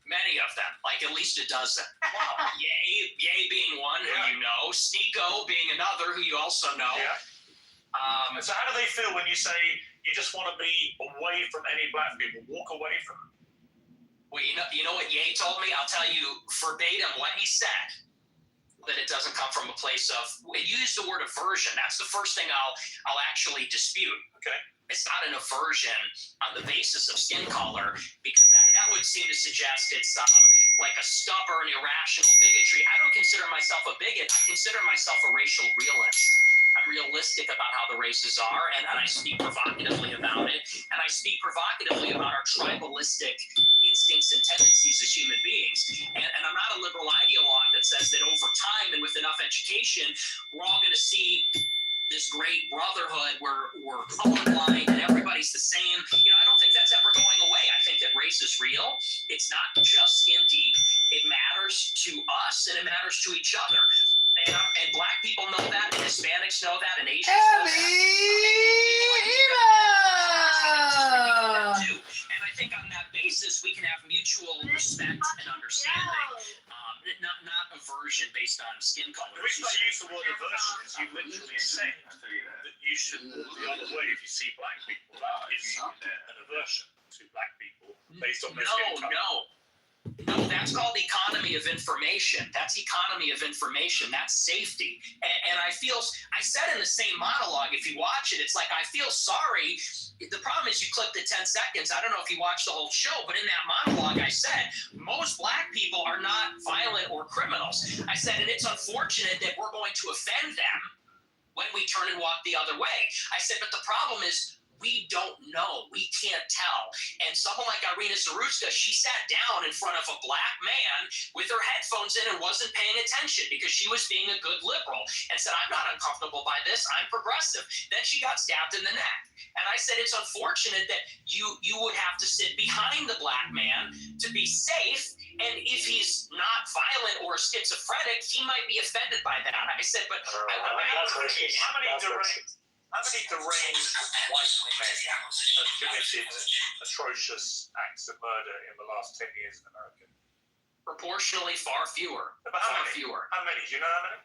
Many of them, like at least a dozen. Wow. Ye being one who you know, Sneeko being another who you also know. Yeah. So how do they feel when you say you just want to be away from any black people, walk away from them? Well, you know what Ye told me? I'll tell you verbatim what he said. That it doesn't come from a place of. You use the word aversion. That's the first thing I'll actually dispute. Okay. It's not an aversion on the basis of skin color, because that would seem to suggest it's like a stubborn, irrational bigotry. I don't consider myself a bigot. I consider myself a racial realist. I'm realistic about how the races are, and I speak provocatively about it. And I speak provocatively about our tribalistic instincts and tendencies as human beings. And I'm not a liberal ideologue that says that over time and with enough education, we're all going to see this great brotherhood where we're colorblind and everybody's the same. You know, I don't think that's ever going away. I think that race is real. It's not just skin deep. It matters to us and it matters to each other. And black people know that, and Hispanics know that, and Asians know that. And I think on that basis, we can have mutual respect and understanding, not aversion based on skin color. The reason I use the word aversion is you literally say that you should look the other way if you see black people. That is an aversion to black people based on their skin color. No, that's called economy of information. That's economy of information. That's safety. And I said in the same monologue, if you watch it, it's like, I feel sorry. The problem is you clip the 10 seconds. I don't know if you watched the whole show, but in that monologue, I said, most black people are not violent or criminals. I said, and it's unfortunate that we're going to offend them when we turn and walk the other way. I said, but the problem is, we don't know. We can't tell. And someone like Irina Zaruska, she sat down in front of a black man with her headphones in and wasn't paying attention because she was being a good liberal and said, I'm not uncomfortable by this. I'm progressive. Then she got stabbed in the neck. And I said, it's unfortunate that you would have to sit behind the black man to be safe. And if he's not violent or schizophrenic, he might be offended by that. I said, but how many deranged white men have committed atrocious acts of murder in the last 10 years in America? Proportionally far fewer. But how many? Fewer. How many? Do you know how many?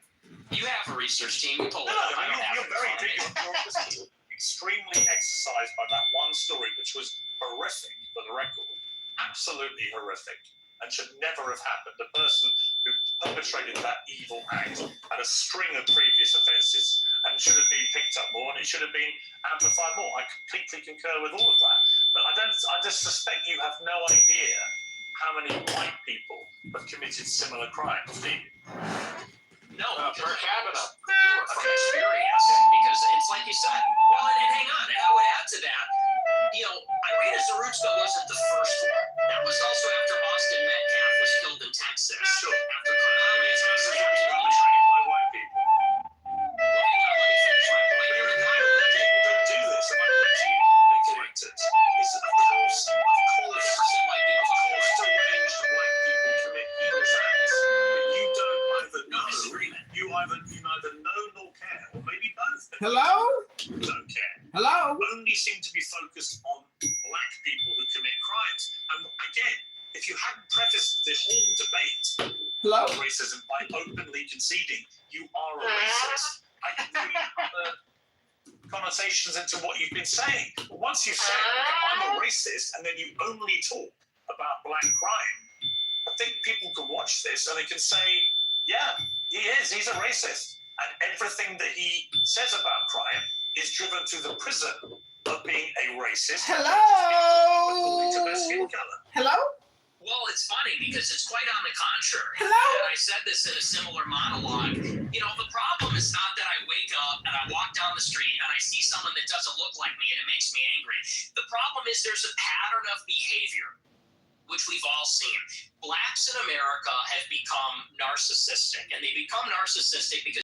You have a research team. You pull it No, up. you're very big. You're extremely exercised by that one story, which was horrific for the record. Absolutely horrific. And should never have happened. The person who perpetrated that evil act had a string of previous offences and should have been picked up more, and it should have been amplified more. I completely concur with all of that. But I just suspect you have no idea how many white people have committed similar crimes, do you? No, per capita. From experience, because it's like Hello? don't care. Hello? Only seem to be focused on black people who commit crimes. And again, if you hadn't prefaced the whole debate Hello? of racism by openly conceding you are a racist, I can read other connotations into what you've been saying. But once you've said, I'm a racist, and then you only talk about black crime, I think people can watch this and they can say, yeah, he is. He's a racist. And everything that he says about crime is driven to the prison of being a racist. Hello? Hello? Well, it's funny because it's quite on the contrary. Hello? And I said this in a similar monologue. You know, the problem is not that I wake up and I walk down the street and I see someone that doesn't look like me and it makes me angry. The problem is there's a pattern of behavior, which we've all seen. Blacks in America have become narcissistic, and they become narcissistic because